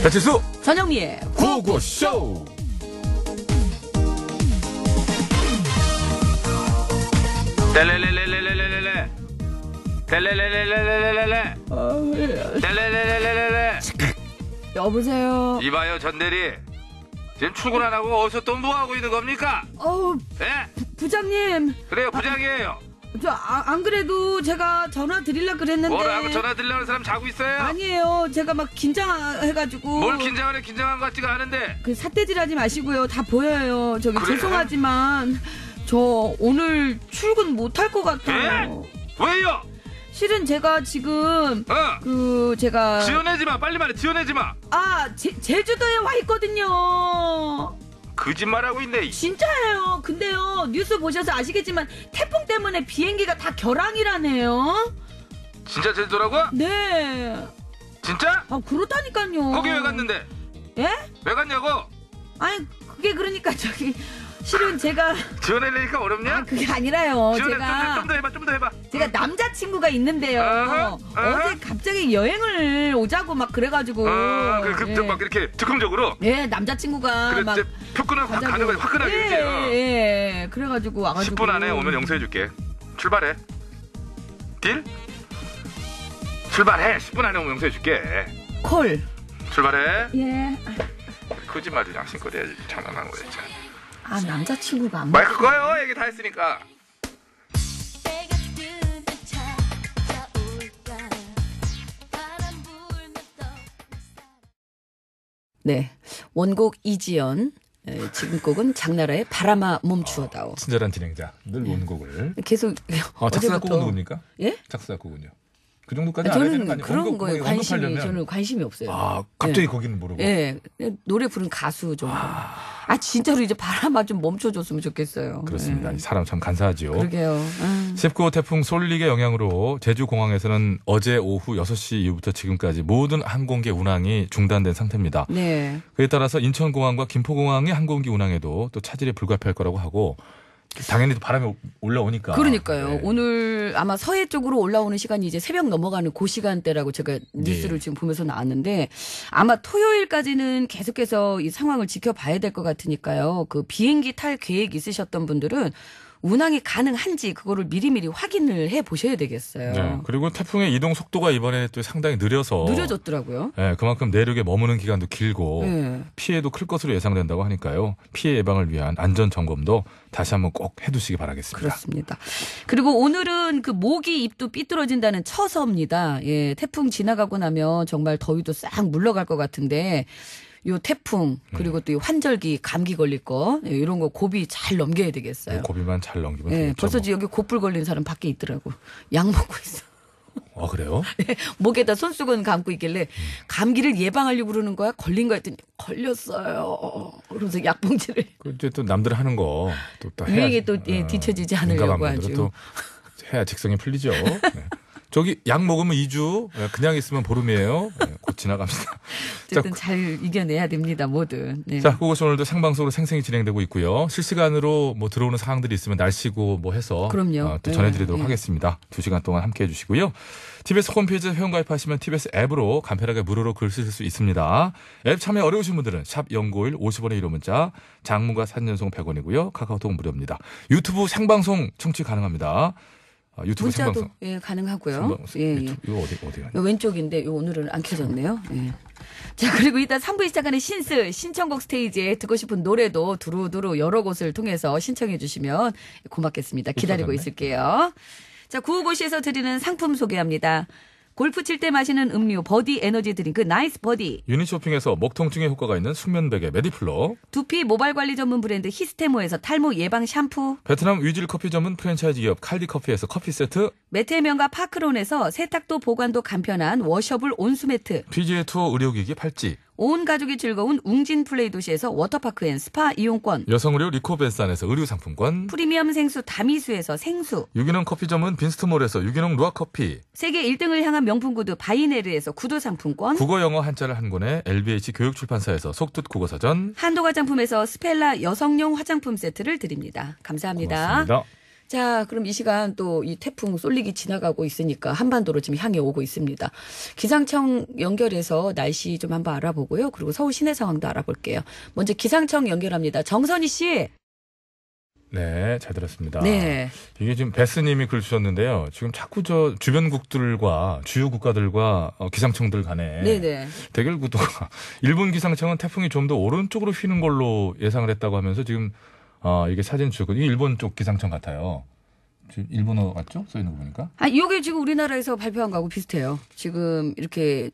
배칠수 전영미의 구호구쇼. 텔레레레레레레레레 텔레레레레레레레레 텔레레레레레레레. 여보세요. 이봐요 전대리, 지금 출근 안 하고 어디서 또 뭐하고 있는 겁니까? 예? 부장님. 그래요, 부장이에요. 저 안 그래도 제가 전화 드리려고 그랬는데. 뭐라고 전화 드리려는 사람 자고 있어요? 아니에요. 제가 막 긴장해가지고. 뭘 긴장을 해? 긴장한 것 같지가 않은데. 그 삿대질하지 마시고요. 다 보여요. 저기 그래? 죄송하지만 저 오늘 출근 못할 것 같아요. 왜요? 실은 제가 지금 제가 지어내지 마, 빨리 말해. 지어내지 마. 제주도에 와 있거든요. 거짓말하고 있네. 진짜예요. 근데요, 뉴스 보셔서 아시겠지만 태풍 때문에 비행기가 다 결항이라네요. 진짜 제주도라고? 네. 진짜? 그렇다니까요. 거기 왜 갔는데? 예? 왜 갔냐고? 아니, 그게 그러니까 저기 실은 제가 지어내려니까 어렵냐? 그게 아니라요. 지어내, 제가 좀 더 해봐. 제가 남자친구가 있는데요. 어제 갑자기 여행을 오자고 막 그래가지고. 막 이렇게 즉흥적으로. 예, 남자친구가 그래, 막 이제 표끈하고 가는 거 화끈하게 이렇게. 예. 그래가지고 와가지고 10분 안에 오면 용서해줄게. 출발해. 딜? 출발해. 10분 안에 오면 용서해줄게. 콜. 출발해. 예. 거짓말이 양심껏 해야지. 장난하는 거야 진짜. 남자친구가 안 마이크 꺼요. 얘기 다 했으니까. 네, 원곡 이지연, 지금 곡은 장나라의 바람아 멈추어다오. 친절한 진행자, 늘 원곡을 계속 작사 작곡은 누굽니까? 예? 작사 작곡은요. 그 정도까지 알아야 되는 거 저는 아니에요? 그런 거에 언급하려면. 저는 관심이 없어요. 갑자기 거기는 모르고. 예, 노래 부른 가수 정도. 진짜로 이제 바람아 좀 멈춰줬으면 좋겠어요. 그렇습니다. 예. 사람 참 간사하지요. 그러게요. 19호 태풍 솔릭의 영향으로 제주공항에서는 어제 오후 6시 이후부터 지금까지 모든 항공기 운항이 중단된 상태입니다. 네. 그에 따라서 인천공항과 김포공항의 항공기 운항에도 또 차질이 불가피할 거라고 하고, 당연히 바람이 올라오니까. 그러니까요. 네. 오늘 아마 서해 쪽으로 올라오는 시간이 이제 새벽 넘어가는 그 시간대라고 제가 뉴스를 지금 보면서 나왔는데, 아마 토요일까지는 계속해서 이 상황을 지켜봐야 될 것 같으니까요. 그 비행기 탈 계획 있으셨던 분들은 운항이 가능한지 그거를 미리미리 확인을 해 보셔야 되겠어요. 네. 그리고 태풍의 이동 속도가 이번에 또 상당히 느려졌더라고요. 네, 그만큼 내륙에 머무는 기간도 길고 피해도 클 것으로 예상된다고 하니까요. 피해 예방을 위한 안전 점검도 다시 한번 꼭 해두시기 바라겠습니다. 그렇습니다. 그리고 오늘은 그 모기 잎도 삐뚤어진다는 처서입니다. 예, 태풍 지나가고 나면 정말 더위도 싹 물러갈 것 같은데, 요 태풍 그리고 또 이 환절기 감기 걸릴 거 이런 거 고비 잘 넘겨야 되겠어요. 고비만 잘 넘기면 예, 되겠죠. 벌써 여기 곧불 걸린 사람 밖에 있더라고. 약 먹고 있어. 그래요? 목에다 손수건 감고 있길래 감기를 예방하려고 그러는 거야? 걸린 거야? 했더니 걸렸어요. 그러면서 약봉지를. 이제 또 남들 하는 거 또 유행에 또 뒤처지지 않으려고 아주. 또 해야 직성이 풀리죠. 네. 저기 약 먹으면 2주, 그냥 있으면 보름이에요. 곧 지나갑니다. 어쨌든 잘 이겨내야 됩니다, 뭐든. 네. 자, 그것이 오늘도 생방송으로 생생히 진행되고 있고요. 실시간으로 뭐 들어오는 사항들이 있으면 날씨고 뭐 해서 그럼요. 또 전해드리도록 하겠습니다. 2시간 동안 함께해 주시고요. TBS 홈페이지 회원가입하시면 TBS 앱으로 간편하게 무료로 글 쓰실 수 있습니다. 앱 참여 어려우신 분들은 샵 0951 50원의 1호 문자, 장문과 사진 전송 100원이고요. 카카오톡 무료입니다. 유튜브 생방송 청취 가능합니다. 유튜브 문자도 생방송. 예, 가능하고요. 이거 어디가? 왼쪽인데 요 오늘은 안 켜졌네요. 예. 자, 그리고 일단 3부에 시작하는 신청곡 스테이지에 듣고 싶은 노래도 두루두루 여러 곳을 통해서 신청해 주시면 고맙겠습니다. 기다리고 있을게요. 자, 구호고시에서 드리는 상품 소개합니다. 골프 칠 때 마시는 음료 버디 에너지 드링크 나이스 버디. 유니쇼핑에서 목 통증에 효과가 있는 숙면베개 메디플러. 두피 모발 관리 전문 브랜드 히스테모에서 탈모 예방 샴푸. 베트남 위즐 커피 전문 프랜차이즈 기업 칼디 커피에서 커피 세트. 매트의 명가 파크론에서 세탁도 보관도 간편한 워셔블 온수매트. PGA 투어 의료기기 팔찌. 온 가족이 즐거운 웅진 플레이 도시에서 워터파크 앤 스파 이용권. 여성 의료 리코벤산에서 의류 상품권. 프리미엄 생수 다미수에서 생수. 유기농 커피 전문 빈스트몰에서 유기농 루아 커피. 세계 1등을 향한 명품 구두 바이네르에서 구두 상품권. 국어 영어 한자를 한 권에 LBH 교육출판사에서 속뜻 국어사전. 한도 화장품에서 스펠라 여성용 화장품 세트를 드립니다. 감사합니다. 고맙습니다. 자, 그럼 이 시간 또 이 태풍 쏠리기 지나가고 있으니까 한반도로 지금 향해 오고 있습니다. 기상청 연결해서 날씨 좀 한번 알아보고요. 그리고 서울 시내 상황도 알아볼게요. 먼저 기상청 연결합니다. 정선희 씨. 네, 잘 들었습니다. 네. 이게 지금 베스님이 글 주셨는데요. 지금 자꾸 저 주변국들과 주요 국가들과 기상청들 간에 네네. 대결 구도가 일본 기상청은 태풍이 좀 더 오른쪽으로 휘는 걸로 예상을 했다고 하면서 지금 이게 사진 주고 이 일본 쪽 기상청 같아요. 지금 일본어 같죠? 써 있는 거 보니까. 아, 이게 지금 우리나라에서 발표한 거하고 비슷해요. 지금 이렇게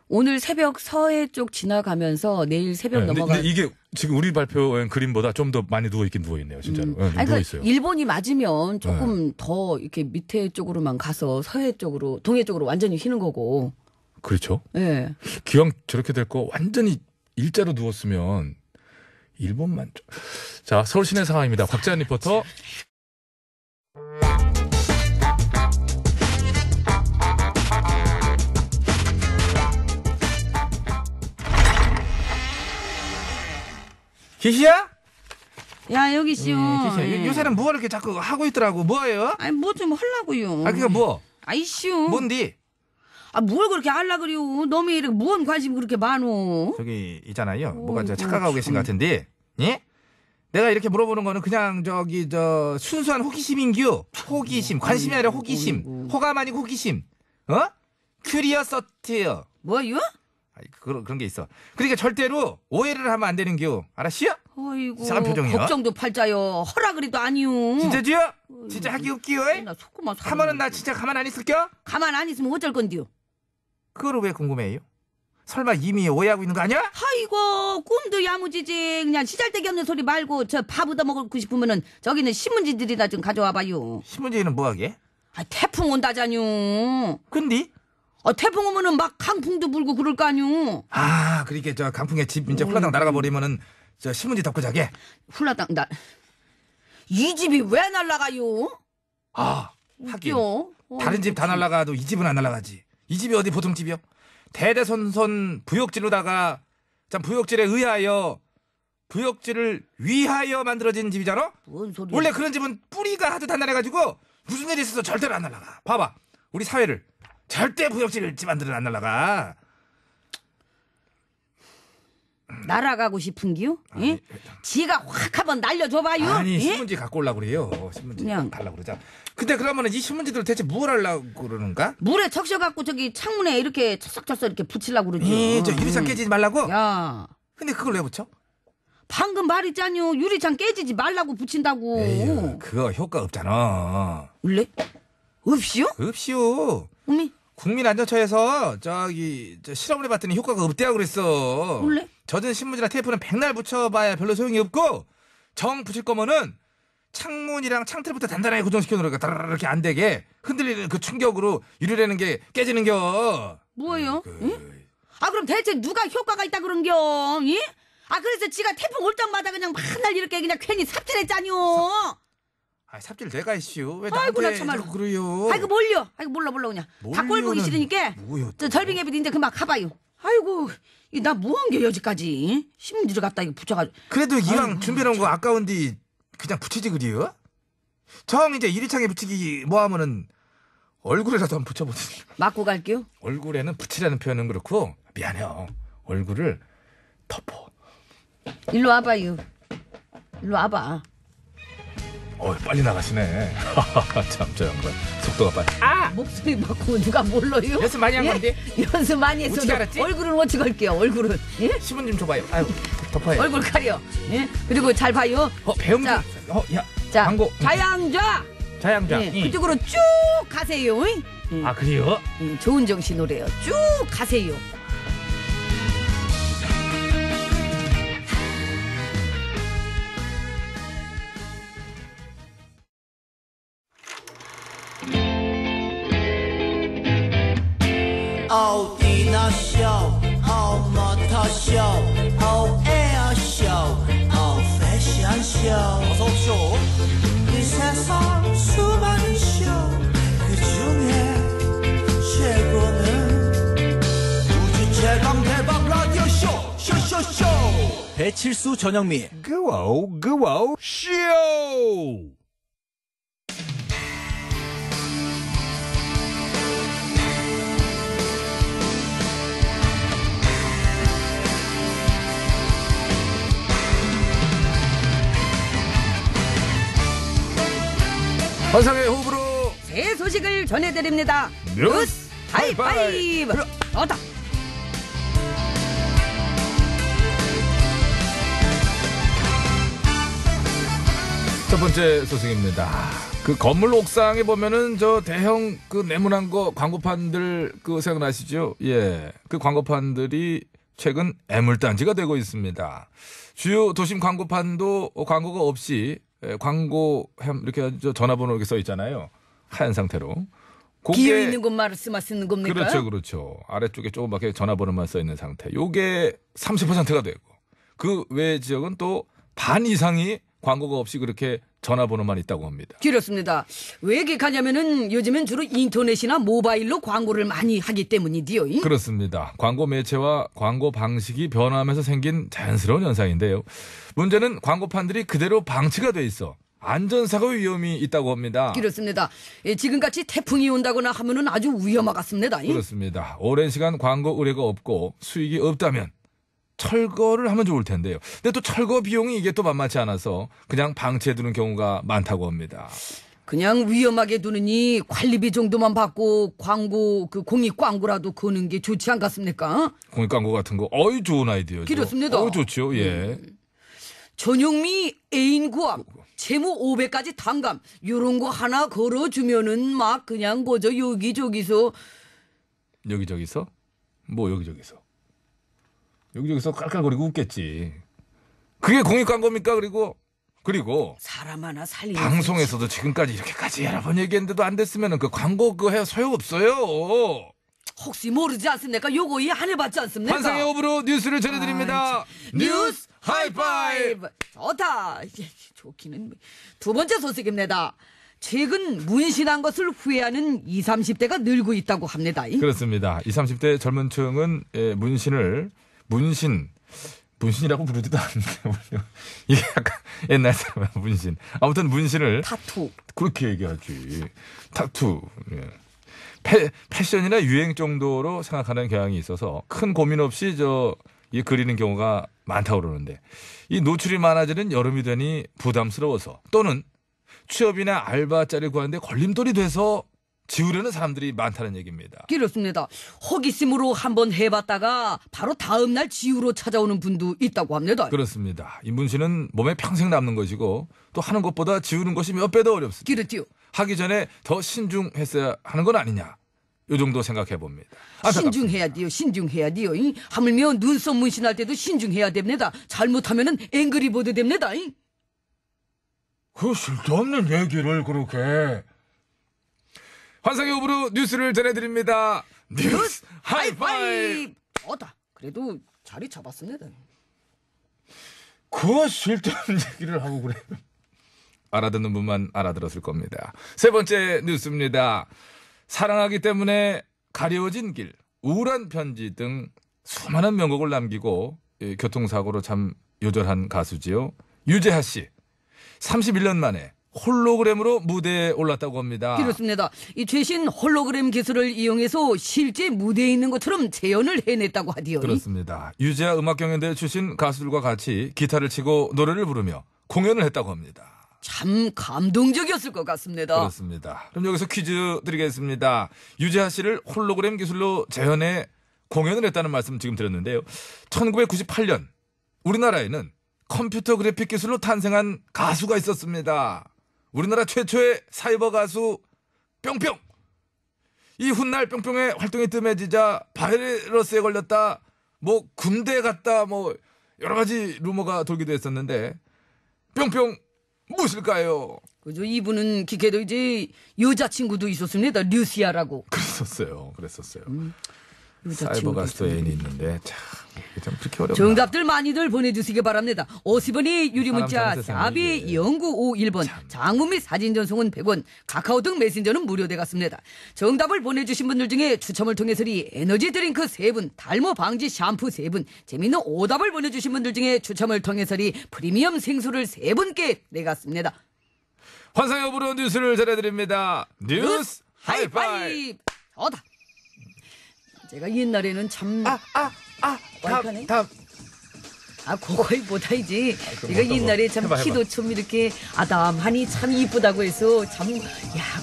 오늘 새벽 서해 쪽 지나가면서 내일 새벽 네, 넘어가. 근데 이게 지금 우리 발표한 그림보다 좀 더 많이 누워 있긴 누워 있네요, 진짜로. 네, 아니, 누워 있어요. 일본이 맞으면 조금 더 이렇게 밑에 쪽으로만 가서 서해 쪽으로, 동해 쪽으로 완전히 휘는 거고. 그렇죠. 예. 네. 기왕 저렇게 될 거 완전히 일자로 누웠으면 일본만. 자, 서울 시내 상황입니다. 곽재한 리포터. 기시야? 야, 여기 씨요. 기시야. 예. 요새는 뭐 이렇게 자꾸 하고 있더라고. 뭐예요? 아니, 뭐 좀 하려고요. 아, 그게 뭐? 아이씨요. 뭔디? 아, 뭘 그렇게 하려 그래요? 너무 이렇게 뭔 관심 그렇게 많어? 저기 있잖아요. 뭐가 어이구, 착각하고 계신 것 같은데. 예? 내가 이렇게 물어보는 거는 그냥 순수한 호기심인규. 호기심. 관심이 아니라 호기심. 어이구. 호감 아니고 호기심. 어? 큐리어서티요. 뭐요? 그런 게 있어. 그러니까 절대로 오해를 하면 안 되는규. 알았시요? 어이구. 이상한 표정이야. 걱정도 팔자요. 허락그리도 아니요. 진짜지요? 진짜 하기 없기요? 나 속고만 하면은 나 진짜 가만 안 있을겨? 가만 안 있으면 어쩔 건데요? 그거를 왜 궁금해요? 설마 이미 오해하고 있는 거 아니야? 아이고, 꿈도 야무지지. 그냥 시잘데기 없는 소리 말고 저 밥 얻어 먹고 싶으면은 저기는 신문지들이나 좀 가져와 봐요. 신문지는 뭐하게? 아, 태풍 온다잖요. 근데? 태풍 오면은 막 강풍도 불고 그럴 거 아니요. 아, 그러니까 저 강풍에 집 이제 훌라당 날아가 버리면은 저 신문지 덮고 자게. 훌라당 이 집이 왜 날아가요? 아, 하긴. 웃겨. 다른 집 다 날아가도 이 집은 안 날아가지. 이 집이 어디 보통 집이요? 대대손손 부역지로다가 참 부역질에 의하여 부역질을 위하여 만들어진 집이잖아. 뭔 소리야? 원래 그런 집은 뿌리가 하도 단단해가지고 무슨 일이 있어도 절대로 안 날아가. 봐봐, 우리 사회를 절대 부역질 집안들은 안 날아가. 날아가고 싶은기요? 예? 지가 확 한번 날려줘봐요. 아니, 예? 신문지 갖고 오려고 그래요. 신문지 그냥. 달라고 그러자. 근데 그러면은 이 신문지들 대체 뭘 하려고 그러는가? 물에 적셔갖고 저기 창문에 이렇게 척석척석 이렇게 붙이려고 그러지. 저 유리창 깨지지 말라고? 야, 근데 그걸 왜 붙여? 방금 말했잖요. 유리창 깨지지 말라고 붙인다고. 에휴, 그거 효과 없잖아. 원래? 없이요? 없이요. 어미? 국민안전처에서 저 실험을 해봤더니 효과가 없대요 그랬어. 원래? 젖은 신문지나 테이프는 백날 붙여봐야 별로 소용이 없고 정 붙일 거면은 창문이랑 창틀부터 단단하게 고정시켜 놓으니까 다라라 이렇게 안 되게 흔들리는 그 충격으로 유리라는 게 깨지는겨. 뭐예요? 그... 응? 아, 그럼 대체 누가 효과가 있다 그런겨? 예? 아, 그래서 지가 태풍 올 때마다 그냥 맨날 이렇게 그냥 괜히 삽질했잖요. 아, 삽질 내가 이슈. 왜 아이고, 나 나한테 참말로. 자꾸 그래요? 아이고, 몰려. 아이고, 몰라 그냥. 닭골 보기 싫으니까. 뭐요, 또? 저 절빙애비도 이제 그만 가봐요. 아이고, 나 뭐한 게 여지까지. 신문지를 갖다 이거 붙여가지고. 그래도 이왕 준비해놓은 거 아까운디 그냥 붙이지 그리요? 정 이제 유리창에 붙이기 뭐 하면은 얼굴에라도 한번 붙여보지. 맞고 갈게요. 얼굴에는 붙이라는 표현은 그렇고 미안해요. 얼굴을 덮어. 일로 와봐요. 일로 와봐. 빨리 나가시네. 참, 저 양반. 속도가 빨리. 목소리 맞고 누가 몰라요? 연습 많이 한 건데? 연습 많이 했어. 어떻게 알았지? 얼굴은 어찌 걸게요. 얼굴은. 예? 신문 좀 줘봐요. 아유, 덮어요. 얼굴 가려. 예? 그리고 잘 봐요. 배움 자. 좀. 야, 자, 광고. 자양좌. 자양좌. 예, 그쪽으로 쭉 가세요. 예. 아, 그래요? 예, 좋은 정신 노래요. 쭉 가세요. 어디나 쇼, 모터 쇼, 에어 쇼, 패션 쇼. 어서 오쇼. 이 세상 수많은 쇼, 그 중에 최고는 우주 최강 대박 라디오 쇼, 쇼쇼쇼. 배칠수 전영미. 그와우, 쇼! 환상의 호흡으로 새 소식을 전해드립니다. 뉴스 하이파이브. 좋다. 첫 번째 소식입니다. 그 건물 옥상에 보면은 저 대형 그 네모난 거 광고판들 그 생각나시죠? 예. 그 광고판들이 최근 애물단지가 되고 있습니다. 주요 도심 광고판도 광고가 없이 광고 이렇게 전화번호 이렇게 써 있잖아요. 하얀 상태로. 비어 있는 곳만 쓰는 겁니까? 그렇죠, 그렇죠. 아래쪽에 조금밖에 전화번호만 써 있는 상태. 요게 30%가 되고 그 외 지역은 또 반 이상이 광고가 없이 그렇게 전화번호만 있다고 합니다. 그렇습니다. 왜 기하냐면은 요즘엔 주로 인터넷이나 모바일로 광고를 많이 하기 때문이디요. 그렇습니다. 광고 매체와 광고 방식이 변화하면서 생긴 자연스러운 현상인데요. 문제는 광고판들이 그대로 방치가 돼 있어 안전사고 위험이 있다고 합니다. 그렇습니다. 예, 지금같이 태풍이 온다거나 하면은 아주 위험하겠습니다. 그렇습니다. 오랜 시간 광고 의뢰가 없고 수익이 없다면 철거를 하면 좋을 텐데요. 근데 또 철거 비용이 이게 또 만만치 않아서 그냥 방치해두는 경우가 많다고 합니다. 그냥 위험하게 두느니 관리비 정도만 받고 광고 그 공익 광고라도 거는 게 좋지 않겠습니까? 공익 광고 같은 거 좋은 아이디어죠. 그렇습니다. 좋죠. 예. 전용미 애인 구합 채무 500까지 탕감 요런 거 하나 걸어주면은 막 그냥 거저 여기저기서 뭐 여기저기서 깔깔거리고 웃겠지. 그게 공익 광고입니까? 그리고 사람 하나 살리는 방송에서도 지금까지 이렇게까지 여러 번 얘기했는데도 안 됐으면은 그 광고 그거 해 소용없어요. 혹시 모르지 않습니까? 요거 이 안 해봤지 않습니까? 환상의 호흡으로 뉴스를 전해드립니다. 뉴스 하이파이브. 좋다. 좋기는. 두 번째 소식입니다. 최근 문신한 것을 후회하는 20, 30대가 늘고 있다고 합니다. 그렇습니다. 20, 30대 젊은 층은 문신이라고 부르지도 않는데 이게 약간 옛날 사람 문신. 아무튼 문신을 타투. 그렇게 얘기하지. 타투. 예. 패션이나 유행 정도로 생각하는 경향이 있어서 큰 고민 없이 이 그리는 경우가 많다고 그러는데 이 노출이 많아지는 여름이 되니 부담스러워서 또는 취업이나 알바 자리를 구하는데 걸림돌이 돼서 지우려는 사람들이 많다는 얘기입니다. 그렇습니다. 호기심으로 한번 해봤다가 바로 다음날 지우러 찾아오는 분도 있다고 합니다. 그렇습니다. 이 문신은 몸에 평생 남는 것이고 또 하는 것보다 지우는 것이 몇 배 더 어렵습니다. 그렇지요. 하기 전에 더 신중했어야 하는 건 아니냐. 요 정도 생각해 봅니다. 신중해야 돼요. 하물며 눈썹 문신할 때도 신중해야 됩니다. 잘못하면은 앵그리버드 됩니다. 그 쓸데없는 얘기를 그렇게. 환상의 호흡으로 뉴스를 전해드립니다. 뉴스 하이파이브. 좋다. 그래도 자리 잡았습니다. 그 쓸데없는 얘기를 하고 그래. 알아듣는 분만 알아들었을 겁니다. 세 번째 뉴스입니다. 사랑하기 때문에 가려워진 길, 우울한 편지 등 수많은 명곡을 남기고 교통사고로 참 요절한 가수지요. 유재하 씨. 31년 만에 홀로그램으로 무대에 올랐다고 합니다. 그렇습니다. 이 최신 홀로그램 기술을 이용해서 실제 무대에 있는 것처럼 재현을 해냈다고 하디요. 그렇습니다. 유재하 음악경연대 출신 가수들과 같이 기타를 치고 노래를 부르며 공연을 했다고 합니다. 참 감동적이었을 것 같습니다. 그렇습니다. 그럼 여기서 퀴즈 드리겠습니다. 유재하 씨를 홀로그램 기술로 재현해 공연을 했다는 말씀 지금 드렸는데요. 1998년 우리나라에는 컴퓨터 그래픽 기술로 탄생한 가수가 있었습니다. 우리나라 최초의 사이버 가수 뿅뿅. 이 훗날 뿅뿅의 활동이 뜸해지자 바이러스에 걸렸다, 뭐 군대 갔다, 뭐 여러 가지 루머가 돌기도 했었는데 뿅뿅 무엇일까요? 그죠. 이분은 기계도 이제 여자친구도 있었습니다. 류시아라고. 그랬었어요. 사이버 여자친구도 가수 애인이 있는데 참 그렇게 어렵나. 정답들 많이들 보내주시기 바랍니다. 50원이 유리문자 사람 샵이 세상에 0951번 장문 및 사진 전송은 100원 카카오톡 메신저는 무료되겠습니다. 정답을 보내주신 분들 중에 추첨을 통해서리 에너지 드링크 3분 탈모 방지 샴푸 3분 재미있는 오답을 보내주신 분들 중에 추첨을 통해서리 프리미엄 생수를 3분께 내갔습니다. 환상의 호불호 뉴스를 전해드립니다. 뉴스 하이파이브. 좋다. 제가 옛날에는 참 다음 그거이 못하지. 그럼 이거 어떤 옛날에 거? 참 해봐. 키도 좀 이렇게 아담하니 참 이쁘다고 해서 참,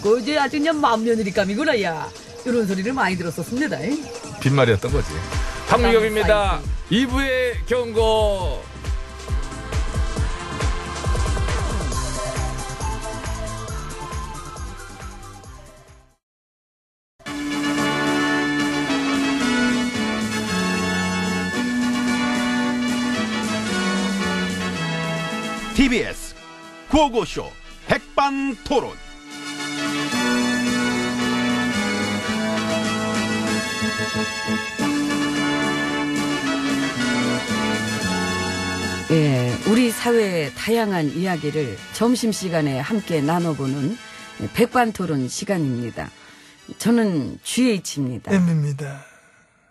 그거 이제 아주 그냥 맏며느리감이구나, 야. 이런 소리를 많이 들었었습니다. 빈말이었던 거지. 박미경입니다. 2부의 경고. TBS 구호고쇼 백반토론. 예, 우리 사회의 다양한 이야기를 점심시간에 함께 나눠보는 백반토론 시간입니다. 저는 GH입니다. M입니다.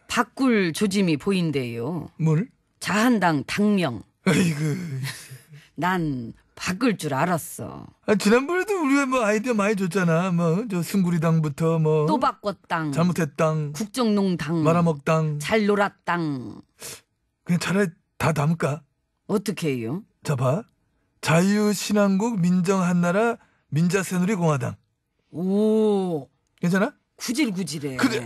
바꿀 조짐이 보인대요. 뭘? 자한당 당명. 아이고. 난 바꿀 줄 알았어. 지난번에도 우리가 뭐 아이디어 많이 줬잖아. 뭐 저 승구리당부터 뭐 또 바꿨당. 잘못했당, 국정농당. 말아먹당. 잘 놀았당. 그냥 차라리 다 담을까? 어떻게 해요? 자 봐. 자유신한국 민정한나라 민자새누리공화당. 오, 괜찮아? 구질구질해. 그래.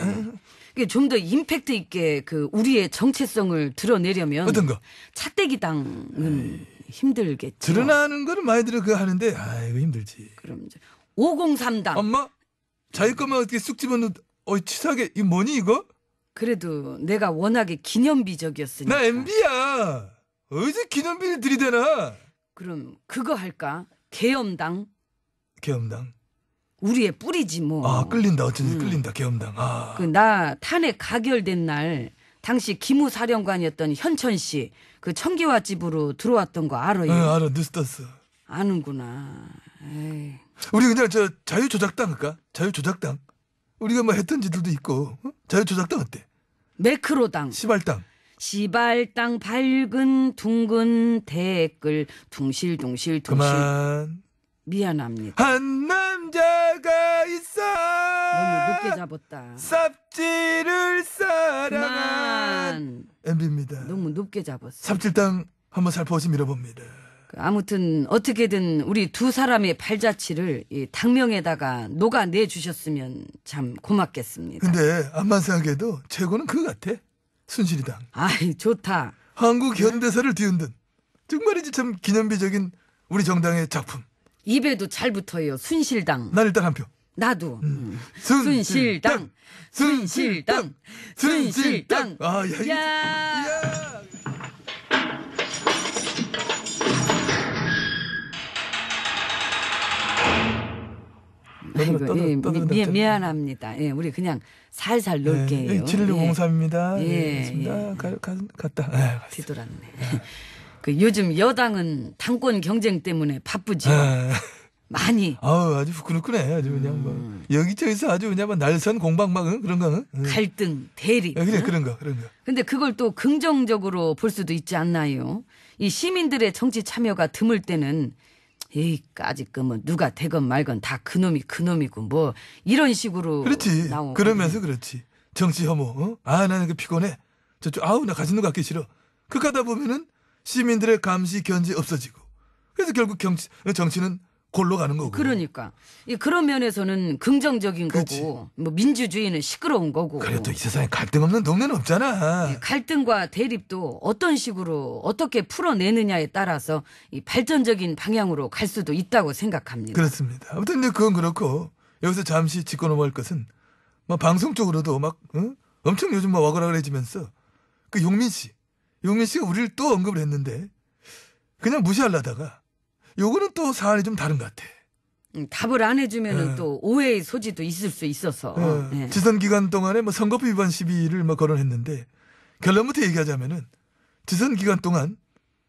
이게 좀 더 임팩트 있게 그 우리의 정체성을 드러내려면 어떤 거? 차떼기당은 힘들겠죠. 드러나는 거는 많이들 그거 하는데 아이고 힘들지. 그럼 이제 503당. 엄마 자기 것만 어떻게 쑥 집어넣 치사하게 이거 뭐니 이거? 그래도 내가 워낙에 기념비적이었으니까. 나 MB야. 어디서 기념비를 들이대나? 그럼 그거 할까? 계엄당. 계엄당. 우리의 뿌리지 뭐. 아 끌린다. 어쩐지 끌린다. 계엄당. 아. 그 나 탄핵 가결된 날 당시 기무사령관이었던 현천 씨 그 청기화 집으로 들어왔던 거 알아요? 알아. 뉴스 떴어. 아는구나. 에이. 우리 그냥 저 자유조작당 할까? 자유조작당. 우리가 뭐 했던 짓들도 있고. 어? 자유조작당 어때? 매크로당. 시발당. 시발당 밝은 둥근 댓글 둥실둥실 그만. 미안합니다. 한 남자가 있어. 너무 높게 잡았다. 삽질을 사랑한 그만. MB입니다. 너무 높게 잡았어. 삽질당 한번 살포시 밀어봅니다. 아무튼 어떻게든 우리 두 사람의 발자취를 이 당명에다가 녹아내 주셨으면 참 고맙겠습니다. 근데 암만 생각해도 최고는 그거 같아. 순실이당. 아이 좋다. 한국 현대사를 뒤흔든 정말이지 참 기념비적인 우리 정당의 작품. 입에도 잘 붙어요. 순실당. 난 일단 한 표. 나도. 순실당. 순실당. 순실당. 아, 야. 야. 아이고, 예, 미안합니다. 예, 우리 그냥 살살 놀게요. 7103입니다. 예, 예, 알겠습니다. 예. 갔다. 뒤돌았네. 그 요즘 여당은 당권 경쟁 때문에 바쁘죠. 많이. 아주 후끈후끈해. 아주 그냥 뭐 여기저기서 아주 그냥 뭐 날선 공방 막 그런 거. 갈등, 대립. 그래 응? 그런 거. 근데 그걸 또 긍정적으로 볼 수도 있지 않나요? 이 시민들의 정치 참여가 드물 때는 에이까짓 거뭐 누가 되건 말건 다 그놈이고 뭐 이런 식으로 그렇지. 나오고. 그러면서 그렇지. 정치 혐오. 어? 아 나는 그 피곤해. 저쪽 아우 나 가진 놈 갖기 싫어. 그 가다 보면은 시민들의 감시 견제 없어지고. 그래서 결국 정치는 골로 가는 거고. 그러니까 그런 면에서는 긍정적인 그렇지. 거고 뭐 민주주의는 시끄러운 거고. 그래 또 이 세상에 갈등 없는 동네는 없잖아. 갈등과 대립도 어떤 식으로 어떻게 풀어내느냐에 따라서 이 발전적인 방향으로 갈 수도 있다고 생각합니다. 그렇습니다. 아무튼 이제 그건 그렇고 여기서 잠시 짚고 넘어갈 것은 뭐 방송 쪽으로도 막 엄청 요즘 뭐 와글와글해지면서 그 용민 씨가 우리를 또 언급을 했는데 그냥 무시하려다가 요거는 또 사안이 좀 다른 것 같아. 답을 안 해주면은 또 오해의 소지도 있을 수 있어서. 예. 지선 기간 동안에 뭐 선거법 위반 시비를 뭐 거론했는데 결론부터 얘기하자면은 지선 기간 동안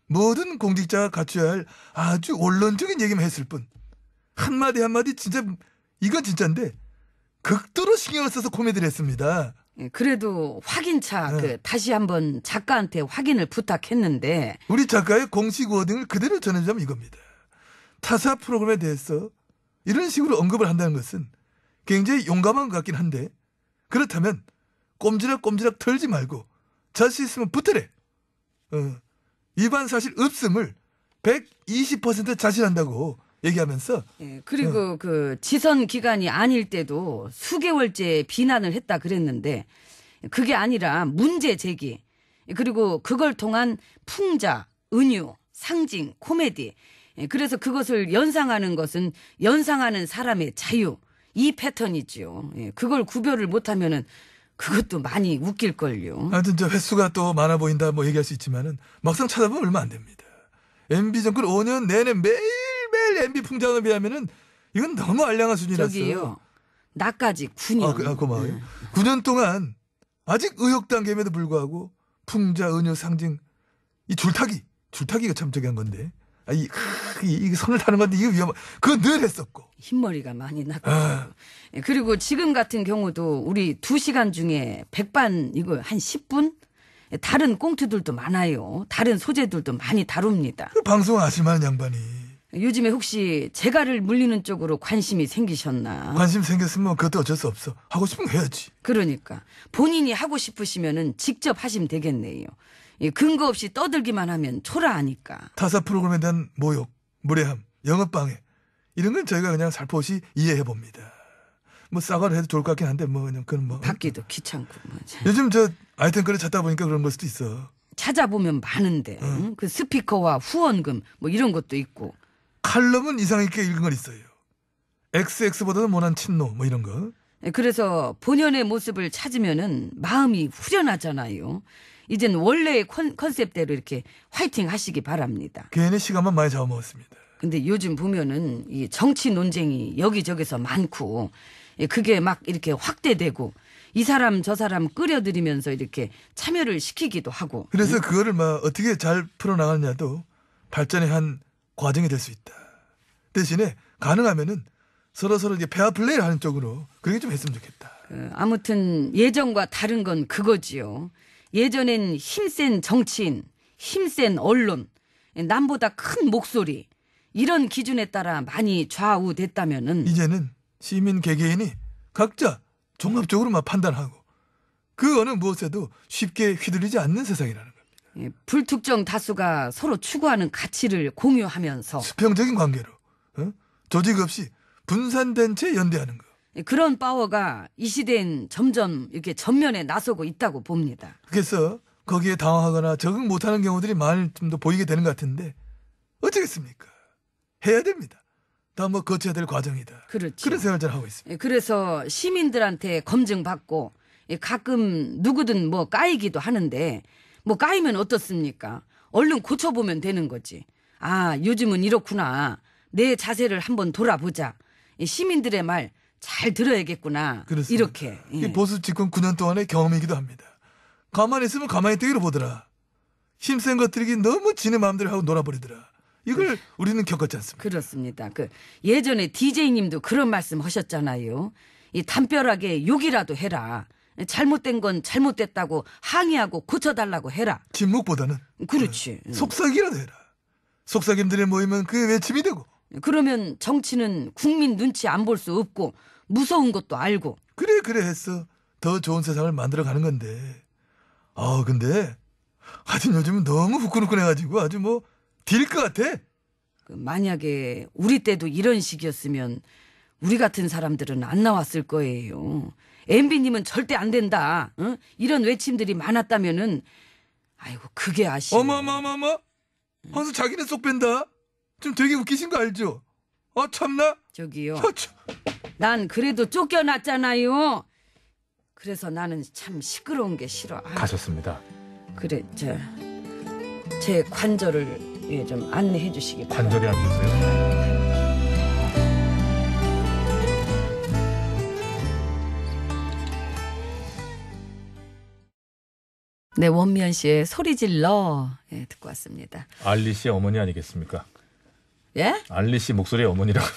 모든 공직자가 갖춰야 할 아주 원론적인 얘기만 했을 뿐 한마디 진짜 이건 진짜인데 극도로 신경을 써서 코미디를 했습니다. 예, 그래도 확인차 다시 한번 작가한테 확인을 부탁했는데 우리 작가의 공식 워딩을 그대로 전해주자면 이겁니다. 타사 프로그램에 대해서 이런 식으로 언급을 한다는 것은 굉장히 용감한 것 같긴 한데 그렇다면 꼼지락 털지 말고 자신 있으면 붙으래. 위반 사실 없음을 120% 자신한다고 얘기하면서 예, 그리고 그 지선 기간이 아닐 때도 수개월째 비난을 했다 그랬는데 그게 아니라 문제 제기 그리고 그걸 통한 풍자, 은유, 상징, 코미디 그래서 그것을 연상하는 것은 연상하는 사람의 자유 이 패턴이지요. 예, 그걸 구별을 못하면은 그것도 많이 웃길걸요. 하여튼 저 횟수가 또 많아 보인다 뭐 얘기할 수 있지만은 막상 찾아보면 얼마 안 됩니다. MB 정권 5년 내내 매일매일 MB 풍자에 비하면은 이건 너무 알량한 수준이라서. 저기요. 나까지 9년. 고마워요. 9년 동안 아직 의혹 단계임에도 불구하고 풍자, 은유, 상징 이 줄타기가 참 저기 한 건데. 이게 손을 타는 건데 이거 위험한. 그거 늘 했었고. 흰머리가 많이 났고. 예, 그리고 지금 같은 경우도 우리 2시간 중에 백반 이거 한 10분? 다른 꽁트들도 많아요. 다른 소재들도 많이 다룹니다. 그 방송 아실 만한 양반이. 요즘에 혹시 재갈을 물리는 쪽으로 관심이 생기셨나? 관심 생겼으면 그것도 어쩔 수 없어. 하고 싶으면 해야지. 그러니까 본인이 하고 싶으시면은 직접 하시면 되겠네요. 예, 근거 없이 떠들기만 하면 초라하니까. 타사 프로그램에 대한 모욕, 무례함, 영업방해 이런 건 저희가 그냥 살포시 이해해 봅니다. 뭐 사과를 해도 좋을 것 같긴 한데 뭐 그냥 그건 뭐 받기도 귀찮고 뭐. 요즘 저 아이템거리 찾다 보니까 그런 걸 수도 있어. 찾아보면 많은데 그 스피커와 후원금 뭐 이런 것도 있고. 칼럼은 이상 있게 읽은 건 있어요. XX보다는 못한 친노 뭐 이런 거. 예, 그래서 본연의 모습을 찾으면은 마음이 후련하잖아요. 이젠 원래의 컨셉대로 이렇게 화이팅 하시기 바랍니다. 괜히 시간만 많이 잡아먹었습니다. 근데 요즘 보면은 이 정치 논쟁이 여기저기서 많고 예, 그게 막 이렇게 확대되고 이 사람 저 사람 끌어들이면서 이렇게 참여를 시키기도 하고. 그래서 그거를 막 어떻게 잘 풀어나가느냐도 발전의 한 과정이 될 수 있다. 대신에 가능하면은 서로 이제 페어 플레이를 하는 쪽으로 그렇게 좀 했으면 좋겠다. 아무튼 예전과 다른 건 그거지요. 예전엔 힘센 정치인, 힘센 언론, 남보다 큰 목소리 이런 기준에 따라 많이 좌우됐다면은 이제는 시민 개개인이 각자 종합적으로 막 판단하고 그 어느 무엇에도 쉽게 휘둘리지 않는 세상이라는 겁니다. 예, 불특정 다수가 서로 추구하는 가치를 공유하면서 수평적인 관계로 조직 없이 분산된 채 연대하는 거. 예, 그런 파워가 이 시대엔 점점 이렇게 전면에 나서고 있다고 봅니다. 그래서 거기에 당황하거나 적응 못하는 경우들이 많이 좀 더 보이게 되는 것 같은데 어쩌겠습니까? 해야 됩니다. 다 뭐 거쳐야 될 과정이다. 그렇죠. 그런 생각을 잘 하고 있습니다. 예, 그래서 시민들한테 검증받고 예, 가끔 누구든 뭐 까이기도 하는데 뭐 까이면 어떻습니까? 얼른 고쳐보면 되는 거지. 아, 요즘은 이렇구나. 내 자세를 한번 돌아보자. 이 시민들의 말 잘 들어야겠구나. 그렇습니다. 이렇게. 예. 이 보수 집권 9년 동안의 경험이기도 합니다. 가만히 있으면 가만히 있기로 보더라. 힘센 것들이 너무 지네 마음대로 하고 놀아버리더라. 이걸 우리는 겪었지 않습니까? 그렇습니다. 그 예전에 DJ님도 그런 말씀 하셨잖아요. 이 담벼락에 욕이라도 해라. 잘못된 건 잘못됐다고 항의하고 고쳐달라고 해라. 침묵보다는 그렇지. 속삭이라도 해라. 속삭임들이 모이면 그게 외침이 되고 그러면 정치는 국민 눈치 안 볼 수 없고 무서운 것도 알고. 그래 했어. 더 좋은 세상을 만들어가는 건데. 근데 하여튼 요즘은 너무 후끈후끈해가지고 아주 뭐 딜 것 같아. 그 만약에 우리 때도 이런 식이었으면 우리 같은 사람들은 안 나왔을 거예요. MB님은 절대 안 된다. 응? 이런 외침들이 많았다면은 아이고 그게 아쉬워. 어머머머머. 항상 자기는 쏙 뺀다. 좀 되게 웃기신 거 알죠? 참나. 저기요. 난 그래도 쫓겨났잖아요. 그래서 나는 참 시끄러운 게 싫어. 아유, 가셨습니다. 그래 제 관절을 예, 좀 안내해 주시기 바랍니다. 관절이 안 좋으세요? 네, 원미연 씨의 소리 질러 예, 듣고 왔습니다. 알리 씨의 어머니 아니겠습니까? 예? 알리 씨 목소리의 어머니라고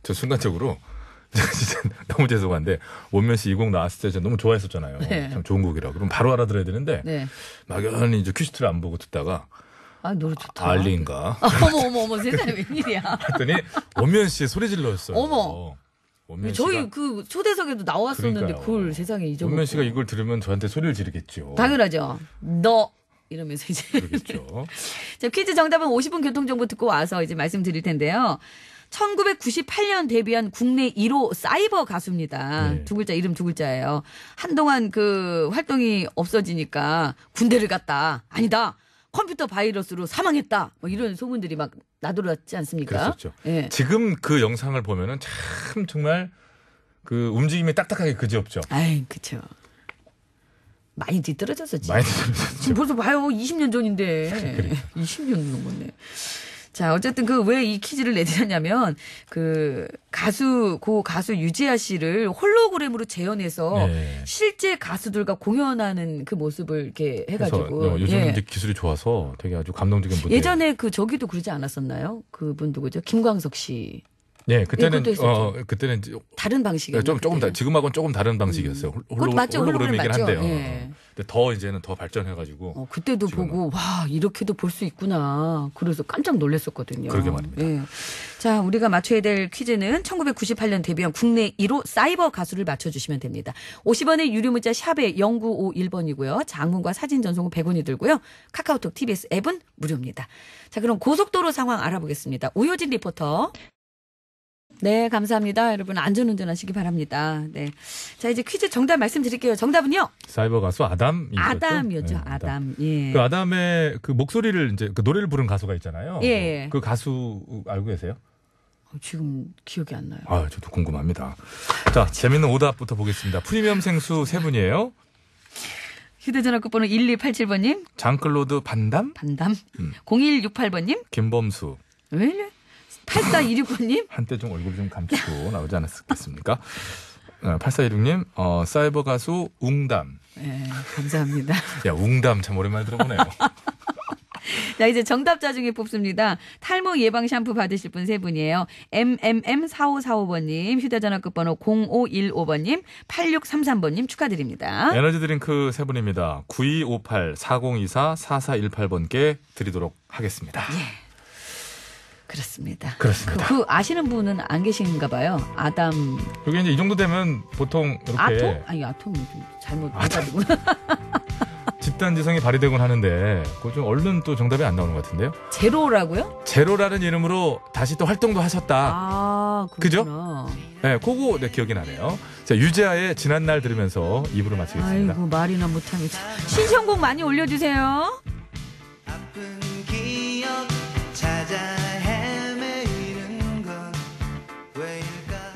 저 순간적으로 진짜 너무 죄송한데 원면 씨 이 곡 나왔을 때 저 너무 좋아했었잖아요. 네. 참 좋은 곡이라. 그럼 바로 알아들어야 되는데 네. 막연히 이제 큐시트를 안 보고 듣다가 아, 노래 좋다. 알리인가 어머 세상에 웬일이야. 했더니 원면 씨의 소리 질러였어요. 어머. 원면 저희 씨가 그 초대석에도 나왔었는데 그러니까요. 그걸 세상에 잊어버렸고. 원면 씨가 이걸 들으면 저한테 소리를 지르겠죠. 당연하죠. 너 이러면서 이제. 그렇겠죠. 자, 퀴즈 정답은 50분 교통정보 듣고 와서 이제 말씀드릴 텐데요. 1998년 데뷔한 국내 1호 사이버 가수입니다. 네. 두 글자, 이름 두 글자예요. 한동안 그 활동이 없어지니까 군대를 갔다. 아니다. 컴퓨터 바이러스로 사망했다. 뭐 이런 소문들이 막 나돌았지 않습니까? 그랬었죠. 예. 지금 그 영상을 보면은 참 정말 그 움직임이 딱딱하게 그지없죠. 아이, 그쵸. 많이 뒤떨어졌었지. 많이 들었었죠. 지금 벌써 봐요. 20년 전인데. 20년 넘었네. 자, 어쨌든 그 왜 이 퀴즈를 내드렸냐면 고 가수 유지아 씨를 홀로그램으로 재현해서 네. 실제 가수들과 공연하는 그 모습을 이렇게 그래서 해가지고. 요즘 예. 이제 기술이 좋아서 되게 아주 감동적인 무대. 예전에 그 저기도 그러지 않았었나요? 그분 누구죠? 김광석 씨. 예, 그때는 그것도 했었죠. 그때는 이제 다른 방식이었죠. 조금 지금하고는 조금 다른 방식이었어요. 그것도 맞죠. 홀로그램이긴 맞죠. 한데요. 예. 근데 더 이제는 더 발전해가지고 그때도 지금은. 보고 와 이렇게도 볼 수 있구나. 그래서 깜짝 놀랐었거든요. 그러게 말입니다. 예. 자, 우리가 맞춰야 될 퀴즈는 1998년 데뷔한 국내 1호 사이버 가수를 맞춰주시면 됩니다. 50원의 유료 문자 샵에 0951번이고요. 장문과 사진 전송은 100원이 들고요. 카카오톡 TBS 앱은 무료입니다. 자, 그럼 고속도로 상황 알아보겠습니다. 우효진 리포터. 네, 감사합니다. 여러분 안전운전하시기 바랍니다. 네, 자 이제 퀴즈 정답 말씀드릴게요. 정답은요? 사이버 가수 아담이었죠. 아담이었죠. 네, 아담. 예. 그 아담의 그 목소리를 이제 그 노래를 부른 가수가 있잖아요. 예. 그 가수 알고 계세요? 지금 기억이 안 나요. 아, 저도 궁금합니다. 자, 재밌는 오답부터 보겠습니다. 프리미엄 생수 세 분이에요. 휴대전화 끝번호 1287번님, 장클로드 반담, 반담. 0168번님, 김범수. 왜 이래? 8426번님, 한때 좀 얼굴 좀 감추고 나오지 않았겠습니까? 8416님, 사이버 가수 웅담. 네, 감사합니다. 야, 웅담 참 오랜만에 들어보네요. 자, 이제 정답자 중에 뽑습니다. 탈모 예방 샴푸 받으실 분 세 분이에요. MMM4545번님, 휴대전화 끝번호 0515번님, 8633번님 축하드립니다. 에너지 드링크 세 분입니다. 9258, 4024, 4418번께 드리도록 하겠습니다. 예. 그렇습니다. 그렇습니다. 그 아시는 분은 안 계신가 봐요. 아담. 여기 이제 이 정도 되면 보통 이렇게 아톰? 아니, 아톰은 좀 잘못 해가지고. 집단 지성이 발휘되곤 하는데 그거 좀 얼른 또 정답이 안 나오는 것 같은데요. 제로라고요? 제로라는 이름으로 다시 또 활동도 하셨다. 아, 그죠? 그렇구나. 네, 그거 네, 기억이 나네요. 자, 유재하의 지난날 들으면서 2부를 마치겠습니다. 아이고, 말이나 못하네. 신청곡 많이 올려주세요. 아픈 기억 찾아 헤매이는 건 왜일까?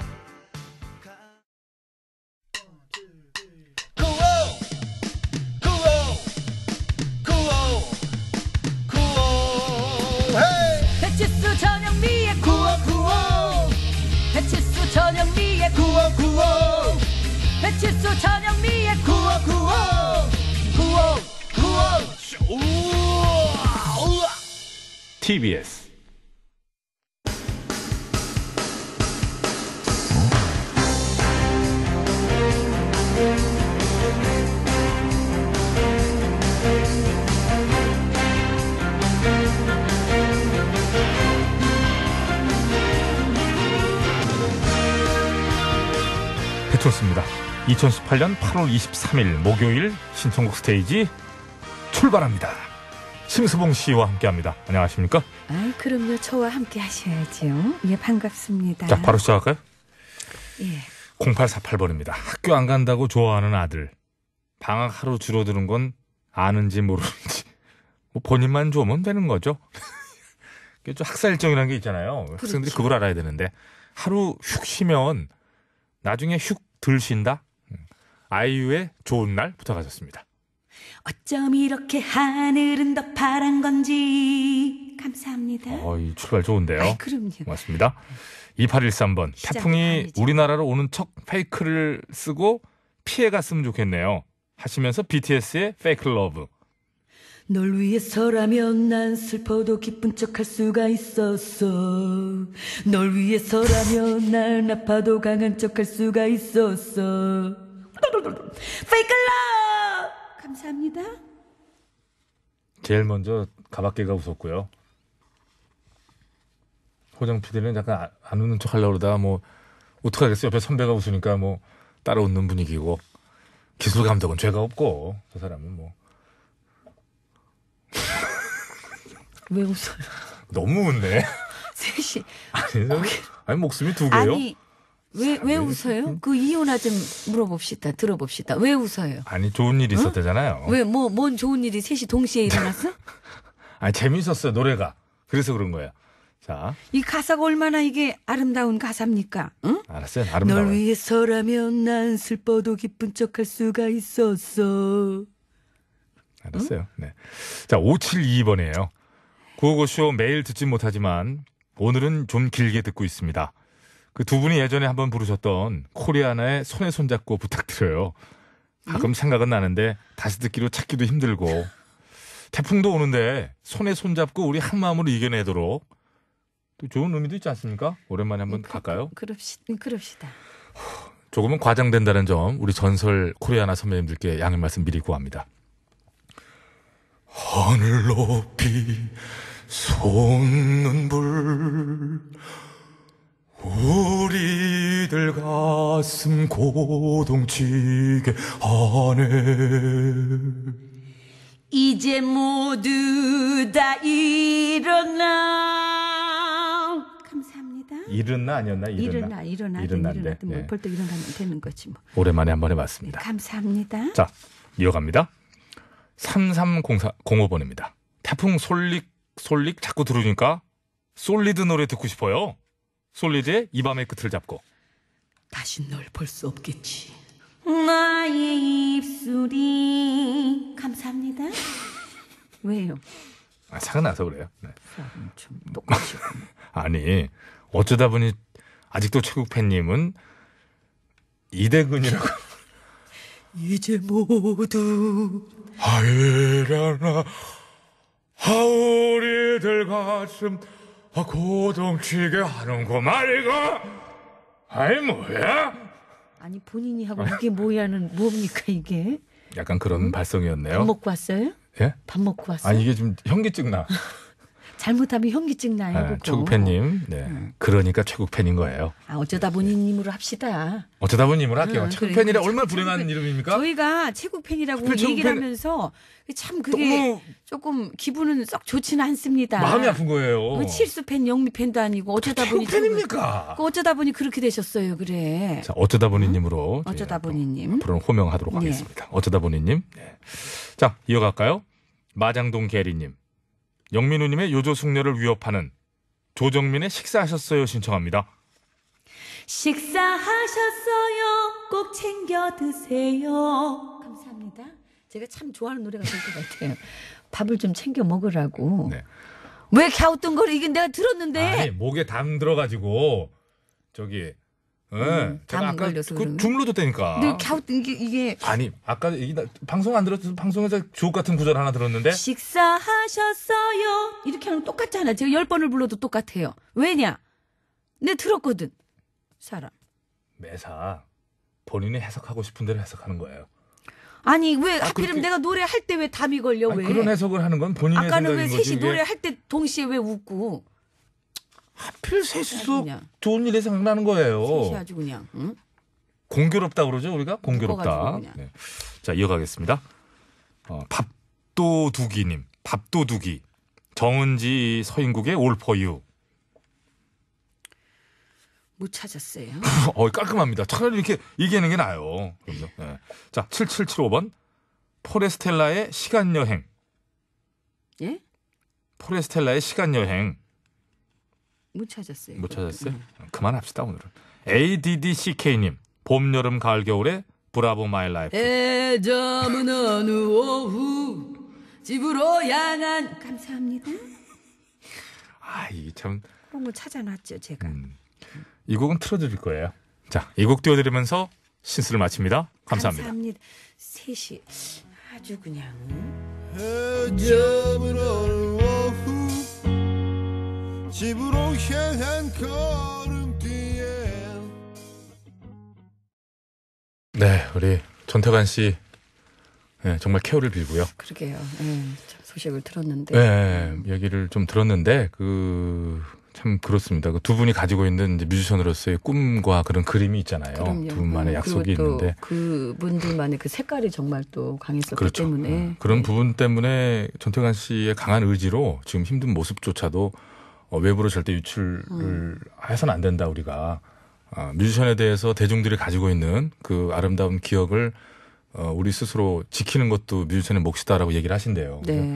배치수 전영미의 구호구호. 배치수 전영미의 구호구호. 배치수 전영미의 구호구호. TBS 배쳤습니다. 2018년 8월 23일 목요일 신청곡 스테이지 출발합니다. 심수봉 씨와 함께합니다. 안녕하십니까? 아이, 그럼요. 저와 함께 하셔야죠. 예, 반갑습니다. 자, 바로 시작할까요? 예. 0848번입니다. 학교 안 간다고 좋아하는 아들. 방학 하루 줄어드는 건 아는지 모르는지. 뭐 본인만 좋으면 되는 거죠. 그게 좀 학사 일정이라는 게 있잖아요. 학생들이 그걸 알아야 되는데 하루 휙 쉬면 나중에 휙 덜 쉰다. 아이유의 좋은 날 부탁하셨습니다. 어쩜 이렇게 하늘은 더 파란 건지. 감사합니다. 이 출발 좋은데요. 아이, 그럼요. 고맙습니다. 2813번. 시작이 태풍이 아니죠. 우리나라로 오는 척 페이크를 쓰고 피해갔으면 좋겠네요. 하시면서 BTS의 페이크 러브. 널 위해서라면 난 슬퍼도 기쁜 척 할 수가 있었어. 널 위해서라면 난 아파도 강한 척 할 수가 있었어. Fake love! 감사합니다. 제일 먼저 가밖에가 웃었고요. 호정 PD는 약간 안 웃는 척 하려고 그러다가 뭐 어떡하겠어요. 옆에 선배가 웃으니까 뭐 따라 웃는 분위기고 기술 감독은 죄가 없고 저 사람은 뭐 왜 웃어요? 너무 웃네. 셋이. 아니 목숨이 두 개요? 아니, 왜 웃어요? 그 이유나 좀 물어봅시다. 들어봅시다. 왜 웃어요? 아니 좋은 일이 있었대잖아요. 왜, 뭔 좋은 일이 셋이 동시에 일어났어? 아니 재밌었어요 노래가. 그래서 그런 거예요. 자, 이 가사가 얼마나 이게 아름다운 가사입니까? 응? 알았어요. 널 아름다워요. 위해서라면 난 슬퍼도 기쁜 척할 수가 있었어. 알았어요. 네. 자, 572번이에요. 구호고쇼 매일 듣진 못하지만 오늘은 좀 길게 듣고 있습니다. 그 두 분이 예전에 한번 부르셨던 코리아나의 손에 손잡고 부탁드려요. 가끔 생각은 나는데 다시 듣기로 찾기도 힘들고 태풍도 오는데 손에 손잡고 우리 한마음으로 이겨내도록 또 좋은 의미도 있지 않습니까? 오랜만에 한번 갈까요? 그럽시다. 조금은 과장된다는 점 우리 전설 코리아나 선배님들께 양해 말씀 미리 구합니다. 하늘 높이 솟는 불 우리들 가슴 고동치게 하네. 이제 모두 다 일어나. 감사합니다. 일어나 아니었나? 일어나. 일어나는데 뭐 네. 벌떡 일어나면 되는 거지 뭐. 오랜만에 한번 해봤습니다. 감사합니다. 자, 이어갑니다. 3305번입니다. 태풍 솔릭 자꾸 들으니까 솔리드 노래 듣고 싶어요. 솔리드의 이 밤의 끝을 잡고. 다시 널 볼 수 없겠지. 나의 입술이 감사합니다. 왜요? 아, 차가 나서 그래요. 네. 좀 똑같이. 아니 어쩌다 보니 아직도 최국 팬님은 이대근이라고. 이제 모두 하이라나 하우리들 가슴 고동치게 하는 거 말이가. 아이 뭐야? 아니 본인이 하고 이게 뭐야는 뭡니까 이게? 약간 그런 발성이었네요. 밥 먹고 왔어요? 예? 밥 먹고 왔어요? 아니 이게 좀 현기증 나. 잘못하면 현기증 나요. 네, 그거. 최국 팬님. 네. 그러니까 최국 팬인 거예요. 아, 어쩌다 보니 님으로 합시다. 어쩌다 보니 님을 할게요. 최국 그래. 팬이라 얼마나 불행한 이름입니까? 저희가 최국 팬이라고 하필 최국 얘기를 팬- 하면서 참 그게 너무 조금 기분은 썩 좋지는 않습니다. 마음이 아픈 거예요. 그 칠수 팬, 영미 팬도 아니고 어쩌다 보니 최국 팬입니까? 그 어쩌다 보니 그렇게 되셨어요. 그래. 자, 어쩌다 보니 님으로 어쩌다 저희가 보니 님. 앞으로는 호명하도록 네. 하겠습니다. 어쩌다 보니 님. 네. 자, 이어갈까요? 마장동 계리님. 영민우님의 요조숙녀를 위협하는 조정민의 식사하셨어요 신청합니다. 식사하셨어요. 꼭 챙겨 드세요. 감사합니다. 제가 참 좋아하는 노래가 될 것 같아요. 밥을 좀 챙겨 먹으라고. 네. 왜 갸우뚱거려? 이게 내가 들었는데. 아니 목에 담 들어가지고 저기 제가 담 아까 걸려서 그 그러면? 주물러도 되니까. 근데 갸우뚱 이게 아니 아까 방송 안 들었어. 방송에서 주옥 같은 구절 하나 들었는데. 식사하셨어요. 이렇게 하면 똑같잖아. 제가 10번을 불러도 똑같아요. 왜냐? 내 들었거든. 사람. 매사 본인이 해석하고 싶은 대로 해석하는 거예요. 아니 왜 하필이면 그렇게- 내가 노래할 때 왜 담이 걸려? 아니, 왜? 그런 해석을 하는 건 본인의 아까는 생각인 왜 거지. 셋이 이게 노래할 때 동시에 왜 웃고? 하필 셋이서 그냥. 좋은 일이 생각나는 거예요. 셋이 아주 그냥. 응? 공교롭다 그러죠 우리가. 공교롭다. 묶어가지고 그냥. 네. 자 이어가겠습니다. 밥도두기님. 밥도두기. 정은지 서인국의 All for You. 못 찾았어요. 깔끔합니다. 차라리 이렇게 얘기하는 게 나아요. 그럼요. 네. 자 7775번. 포레스텔라의 시간여행. 예? 포레스텔라의 시간여행. 못 찾았어요. 못 찾았어요? 그만합시다 오늘은. ADDCK님. 봄, 여름, 가을, 겨울의 브라보 마이 라이프. 애저문 어느 오후 집으로 향한 감사합니다. 이게 참. 그런 거 찾아놨죠 제가. 이 곡은 틀어드릴 거예요. 자, 이 곡 띄워드리면서 신스를 마칩니다. 감사합니다. 감사합니다. 셋이 아주 그냥. 해저문 어느 오후 집으로 향한 걸음뒤에 네, 우리 전태관 씨 네, 정말 케어를 빌고요. 그러게요. 참 소식을 들었는데. 네, 얘기를 좀 들었는데 참 그렇습니다. 그 두 분이 가지고 있는 이제 뮤지션으로서의 꿈과 그런 그림이 있잖아요. 그럼요. 두 분만의 약속이 그리고 또 있는데 그분들만의 그 색깔이 정말 또 강했었기 그렇죠. 때문에 그런 부분 때문에 전태관 씨의 강한 의지로 지금 힘든 모습조차도 외부로 절대 유출을 해서는 안 된다 우리가. 뮤지션에 대해서 대중들이 가지고 있는 그 아름다운 기억을 우리 스스로 지키는 것도 뮤지션의 몫이다라고 얘기를 하신대요. 네.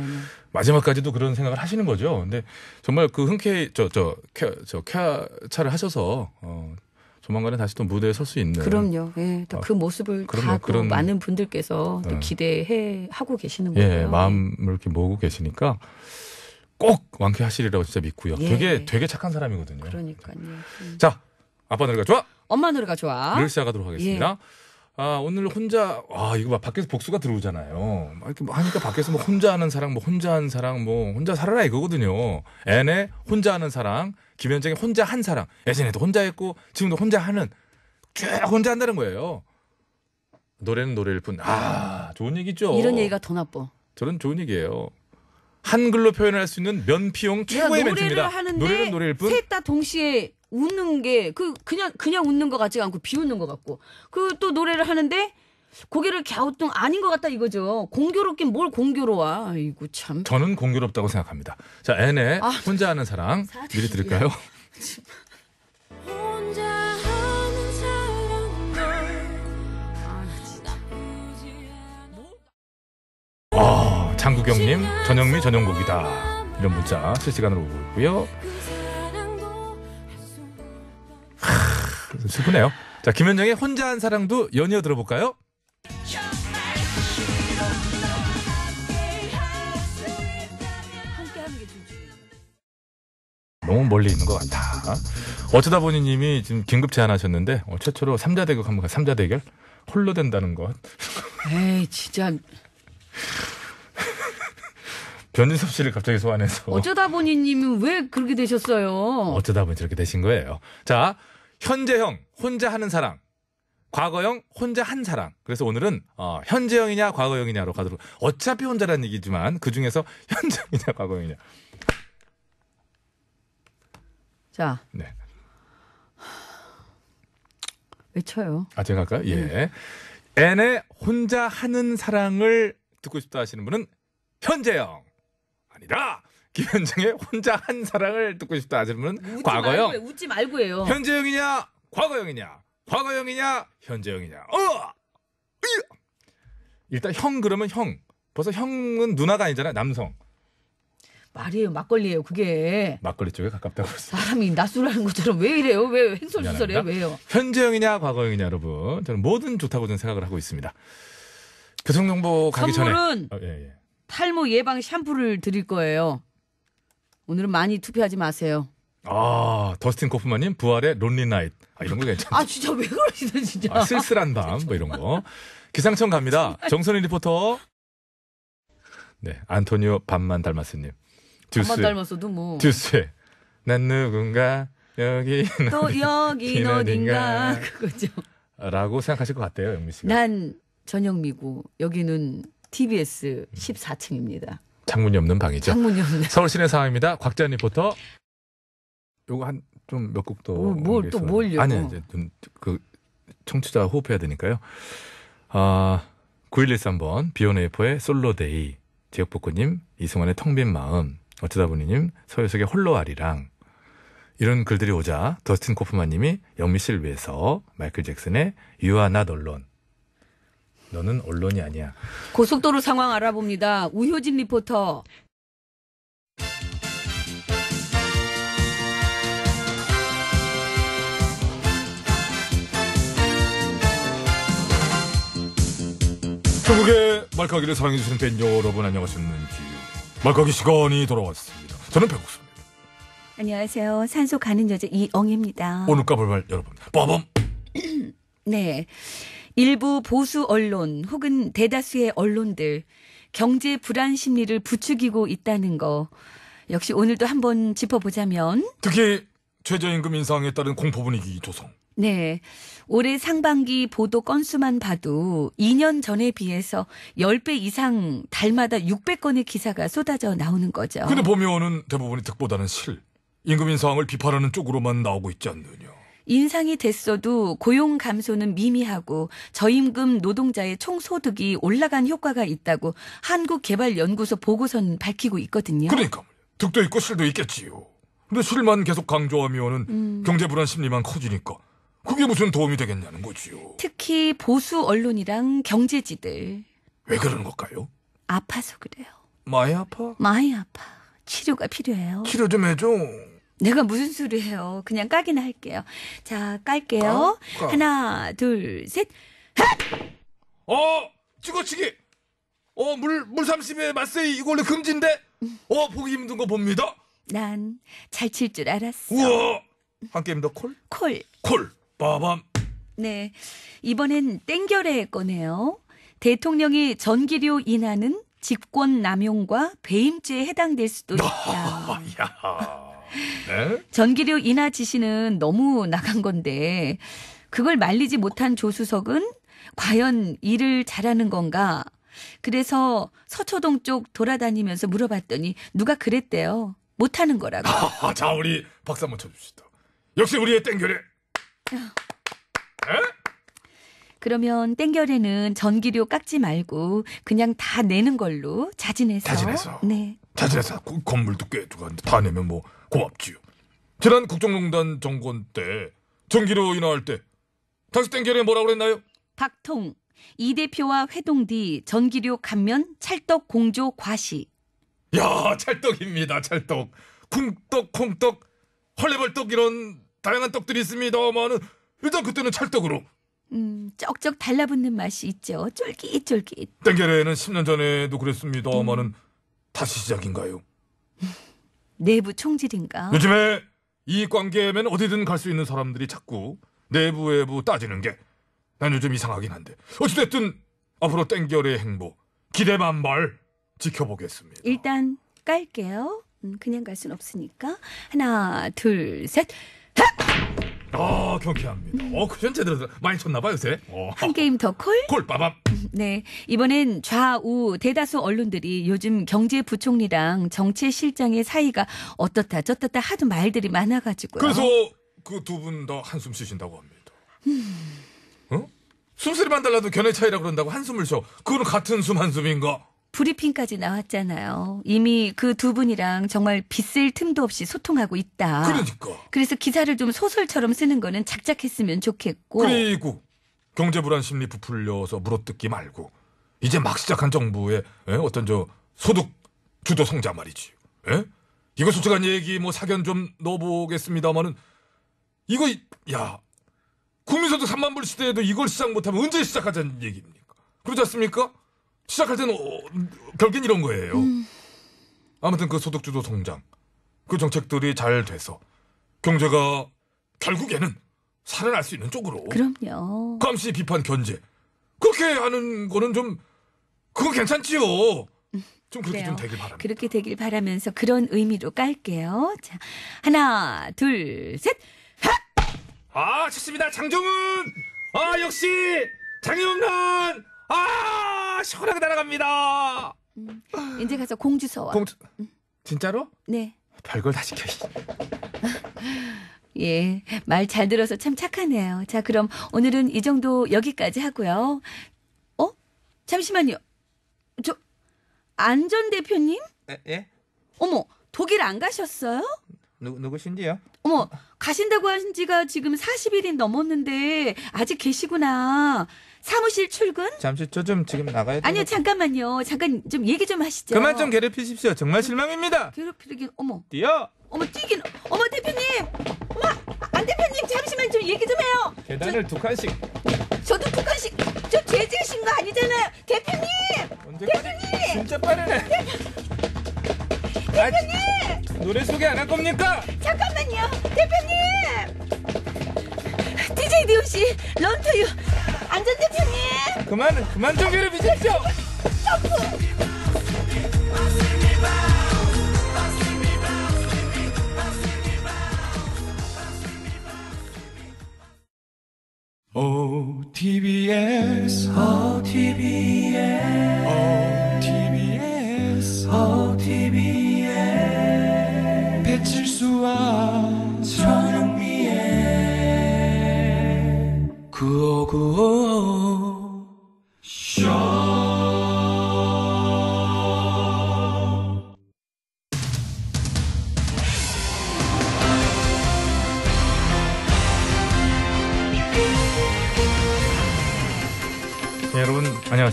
마지막까지도 그런 생각을 하시는 거죠. 근데 정말 그 흔쾌히 쾌차를 하셔서 조만간에 다시 또 무대에 설 수 있는. 그럼요. 예, 또 그 모습을 그럼요. 다 또 그런- 많은 분들께서 또 기대해 하고 계시는 거예요. 예, 마음을 이렇게 모으고 계시니까 꼭 완쾌하시리라고 진짜 믿고요. 예. 되게 착한 사람이거든요. 그러니까요. 자, 아빠 노래가 좋아. 엄마 노래가 좋아. 를 시작하도록 하겠습니다. 오늘 혼자 이거 봐 밖에서 복수가 들어오잖아요. 막 이렇게 하니까 밖에서 뭐 혼자 하는 사랑, 뭐 혼자 한 사랑, 뭐 혼자 살아라 이거거든요. 앤의 혼자 하는 사랑, 김현정의 혼자 한 사랑. 예전에도 혼자 했고 지금도 혼자 하는 쭉 혼자 한다는 거예요. 노래는 노래일 뿐. 좋은 얘기죠. 이런 얘기가 더 나빠. 저는 좋은 얘기예요. 한글로 표현할 수 있는 면피용 최고의 노래를 멘트입니다. 하는데 노래는 노래일 뿐. 셋 다 동시에 웃는 게 그냥 웃는 것 같지가 않고 비웃는 것 같고 그 또 노래를 하는데 고개를 갸우뚱 아닌 것 같다 이거죠. 공교롭긴 뭘 공교로워. 아이고 참. 저는 공교롭다고 생각합니다. 자, 앤의 혼자 하는 사랑 미리 들을까요? 혼자 하는 사랑도 장구경님, 전영미 전용곡이다. 이런 문자 실시간으로 오고 있고요. 그 사랑도 슬프네요. 자, 김현정의 혼자 한 사랑도 연이어 들어볼까요? 함께하는 게 좋지. 너무 멀리 있는 것 같다. 어쩌다 보니 님이 지금 긴급 제안하셨는데 최초로 3자 대결 한번 3자 대결 홀로 된다는 것. 에이 진짜 변진섭 씨를 갑자기 소환해서 어쩌다 보니 님은 왜 그렇게 되셨어요? 어쩌다 보니 저렇게 되신 거예요. 자, 현재형 혼자 하는 사랑, 과거형 혼자 한 사랑. 그래서 오늘은 현재형이냐 과거형이냐로 가도록. 어차피 혼자라는 얘기지만 그 중에서 현재형이냐 과거형이냐. 자 네. 외쳐요. 제가 할까요? 예. 앤의 혼자 하는 사랑을 듣고 싶다 하시는 분은 현재형. 아니라 김현정의 혼자 한 사랑을 듣고 싶다 하시는 분은 과거형. 웃지 말고요. 현재형이냐 과거형이냐 과거형이냐 현재형이냐. 일단 형 그러면 형. 벌써 형은 누나가 아니잖아요. 남성. 말이에요. 막걸리예요. 그게 막걸리 쪽에 가깝다고 했어요. 사람이 낯설하는 것처럼 왜 이래요? 왜 횡설수설해요? 미안합니다. 왜요? 현재형이냐 과거형이냐 여러분. 저는 뭐든 좋다고 저는 생각을 하고 있습니다. 교통정보 가기 선물은 전에. 예. 탈모 예방 샴푸를 드릴 거예요. 오늘은 많이 투표하지 마세요. 더스틴 코프만님 부활의 론리 나잇. 이런 거 괜찮아. 진짜 왜 그러시나 진짜. 쓸쓸한 밤 뭐 이런 거. 기상청 갑니다. 정선희 리포터. 네, 안토니오 밤만 닮았으님. 한번 닮았어도 뭐. 듀스의 난 누군가 여기 또 여긴 어딘가 그거죠. 라고 생각하실 것 같아요, 영미 씨가. 난 전영미고 여기는 TBS 14층입니다. 창문이 없는 방이죠. 창문이 없네. 서울 시내 상황입니다. 곽재현 리포터. 요거 한 좀 몇 곡 더. 뭘 또 뭘요? 아니 이제 그 청취자 호흡해야 되니까요. 9113번 비오네이퍼의 솔로데이, 지역복구님 이승환의 텅빈 마음, 어쩌다 보니님 서유석의 홀로아리랑 이런 글들이 오자 더스틴 코프만님이 영미 씨를 위해서 마이클 잭슨의 You are not alone. 너는 언론이 아니야. 고속도로 상황 알아봅니다. 우효진 리포터. 전국의 말까기를 사랑해주시는 팬 여러분 안녕하셨는지. 말까기 시간이 돌아왔습니다. 저는 배국수입니다. 안녕하세요. 산소 가는 여자 이엉입니다. 오늘 까불말 여러분 빠밤. 네. 일부 보수 언론 혹은 대다수의 언론들 경제 불안 심리를 부추기고 있다는 거 역시 오늘도 한번 짚어보자면 특히 최저임금 인상에 따른 공포 분위기 조성. 네. 올해 상반기 보도 건수만 봐도 2년 전에 비해서 10배 이상 달마다 600건의 기사가 쏟아져 나오는 거죠. 근데 보면은 대부분이 득보다는 실. 임금 인상을 비판하는 쪽으로만 나오고 있지 않느냐. 인상이 됐어도 고용 감소는 미미하고 저임금 노동자의 총소득이 올라간 효과가 있다고 한국개발연구소 보고서는 밝히고 있거든요. 그러니까 득도 있고 실도 있겠지요. 근데 실만 계속 강조하면은 경제 불안 심리만 커지니까 그게 무슨 도움이 되겠냐는 거지요. 특히 보수 언론이랑 경제지들 왜 그러는 걸까요? 아파서 그래요. 많이 아파? 많이 아파. 치료가 필요해요. 치료 좀 해줘. 내가 무슨 소리예요. 그냥 까기나 할게요. 자, 깔게요. 까. 하나, 둘, 셋. 찍어치기. 물 30에 맞세이 이거 원래 금지인데? 보기 힘든 거 봅니다. 난 잘 칠 줄 알았어. 우와. 한 게임 더 콜? 콜. 콜. 빠밤. 네. 이번엔 땡결의 거네요. 대통령이 전기료 인하는 직권 남용과 배임죄에 해당될 수도 있다. 네? 전기료 인하 지시는 너무 나간 건데 그걸 말리지 못한 조수석은 과연 일을 잘하는 건가? 그래서 서초동 쪽 돌아다니면서 물어봤더니 누가 그랬대요. 못하는 거라고. 자, 우리 박수 한번 쳐줍시다. 역시 우리의 땡결에. 그러면 땡결에는 전기료 깎지 말고 그냥 다 내는 걸로 자진해서. 자진해서. 네. 자진해서 건물도 꽤 다 내면 뭐 고맙지요. 지난 국정농단 정권 때 전기료 인하할 때 당시 땡결에 뭐라고 그랬나요? 박통 이 대표와 회동 뒤 전기료 감면 찰떡 공조 과시. 야, 찰떡입니다. 찰떡. 쿵떡, 콩떡, 헐레벌떡 이런 다양한 떡들이 있습니다만은 일단 그때는 찰떡으로. 쩍쩍 달라붙는 맛이 있죠. 쫄깃쫄깃. 땡결에는 10년 전에도 그랬습니다만은 다시 시작인가요? 내부 총질인가? 요즘에 이익관계면 어디든 갈 수 있는 사람들이 자꾸 내부 외부 따지는 게 난 요즘 이상하긴 한데 어찌됐든 앞으로 땡결의 행보 기대만발 지켜보겠습니다. 일단 깔게요. 그냥 갈 순 없으니까. 하나, 둘, 셋. 경쾌합니다. 그전 제대로 많이 쳤나 봐요, 요새. 한 게임 더 콜? 콜 빠밤. 네. 이번엔 좌우 대다수 언론들이 요즘 경제부총리랑 정치실장의 사이가 어떻다 저떻다 하도 말들이 많아가지고요. 그래서 그 두 분 다 한숨 쉬신다고 합니다. 숨소리만 달라도 견해 차이라 그런다고 한숨을 쉬어. 그거는 같은 숨 한숨인가? 브리핑까지 나왔잖아요. 이미 그 두 분이랑 정말 빗셀 틈도 없이 소통하고 있다. 그러니까. 그래서 기사를 좀 소설처럼 쓰는 거는 작작했으면 좋겠고. 그리고 경제 불안 심리 부풀려서 물어뜯기 말고 이제 막 시작한 정부의 어떤 소득 주도 성장 말이지. 이거 솔직한 얘기 사견 좀 넣어보겠습니다만은 이거 국민소득 3만 불 시대에도 이걸 시작 못하면 언제 시작하자는 얘기입니까? 그렇지 않습니까? 시작할 때는 결국엔 이런 거예요. 아무튼 그 소득 주도 성장 그 정책들이 잘 돼서 경제가 결국에는 살아날 수 있는 쪽으로. 그럼요. 감시 비판 견제 그렇게 하는 거는 그거 괜찮지요. 좀 그렇게 그래요. 좀 되길 바랍니다. 그렇게 되길 바라면서 그런 의미로 깔게요. 자, 하나, 둘, 셋. 좋습니다. 장종훈. 역시 장영란. 시원하게 날아갑니다. 이제 가서 공주서 와. 진짜로? 네. 별걸 다 시켜. 예, 말 잘 들어서 참 착하네요. 자, 그럼 오늘은 이 정도 여기까지 하고요. 잠시만요. 안전 대표님? 예? 어머, 독일 안 가셨어요? 누구신지요? 어머, 가신다고 한 지가 지금 40일이 넘었는데 아직 계시구나. 사무실 출근? 잠시 저 좀 지금 나가야 돼요. 아니요, 잠깐만요. 잠깐 좀 얘기 좀 하시죠. 그만 좀 괴롭히십시오. 정말 실망입니다. 괴롭히긴, 어머. 뛰어. 어머, 뛰긴, 어머, 대표님! 어머, 안 대표님, 잠시만 좀 얘기 좀 해요! 계단을 두 칸씩. 저도 두 칸씩, 저 죄지으신 거 아니잖아요! 대표님! 언제까지? 진짜 빠르네. 대표님! 노래 소개 안 할 겁니까? 잠깐만요! 대표님! DJ DOC, 런투유, 안전 대표님! 그만 좀 괴롭히십시오. OTBS, OTBS, OTBS, 배칠수와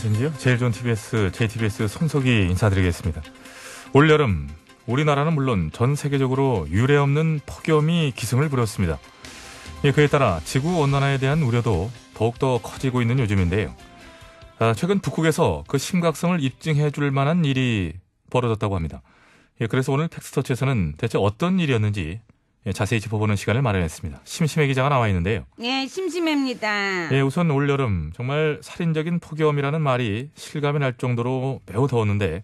안녕하신지요? 제일 좋은 TBS, JTBS 손석희 인사드리겠습니다. 올여름 우리나라는 물론 전 세계적으로 유례없는 폭염이 기승을 부렸습니다. 예, 그에 따라 지구온난화에 대한 우려도 더욱더 커지고 있는 요즘인데요. 최근 북극에서 그 심각성을 입증해 줄 만한 일이 벌어졌다고 합니다. 예, 그래서 오늘 팩스터치에서는 대체 어떤 일이었는지 자세히 짚어보는 시간을 마련했습니다. 심심해 기자가 나와 있는데요. 예, 심심합니다. 예, 우선 올여름 정말 살인적인 폭염이라는 말이 실감이 날 정도로 매우 더웠는데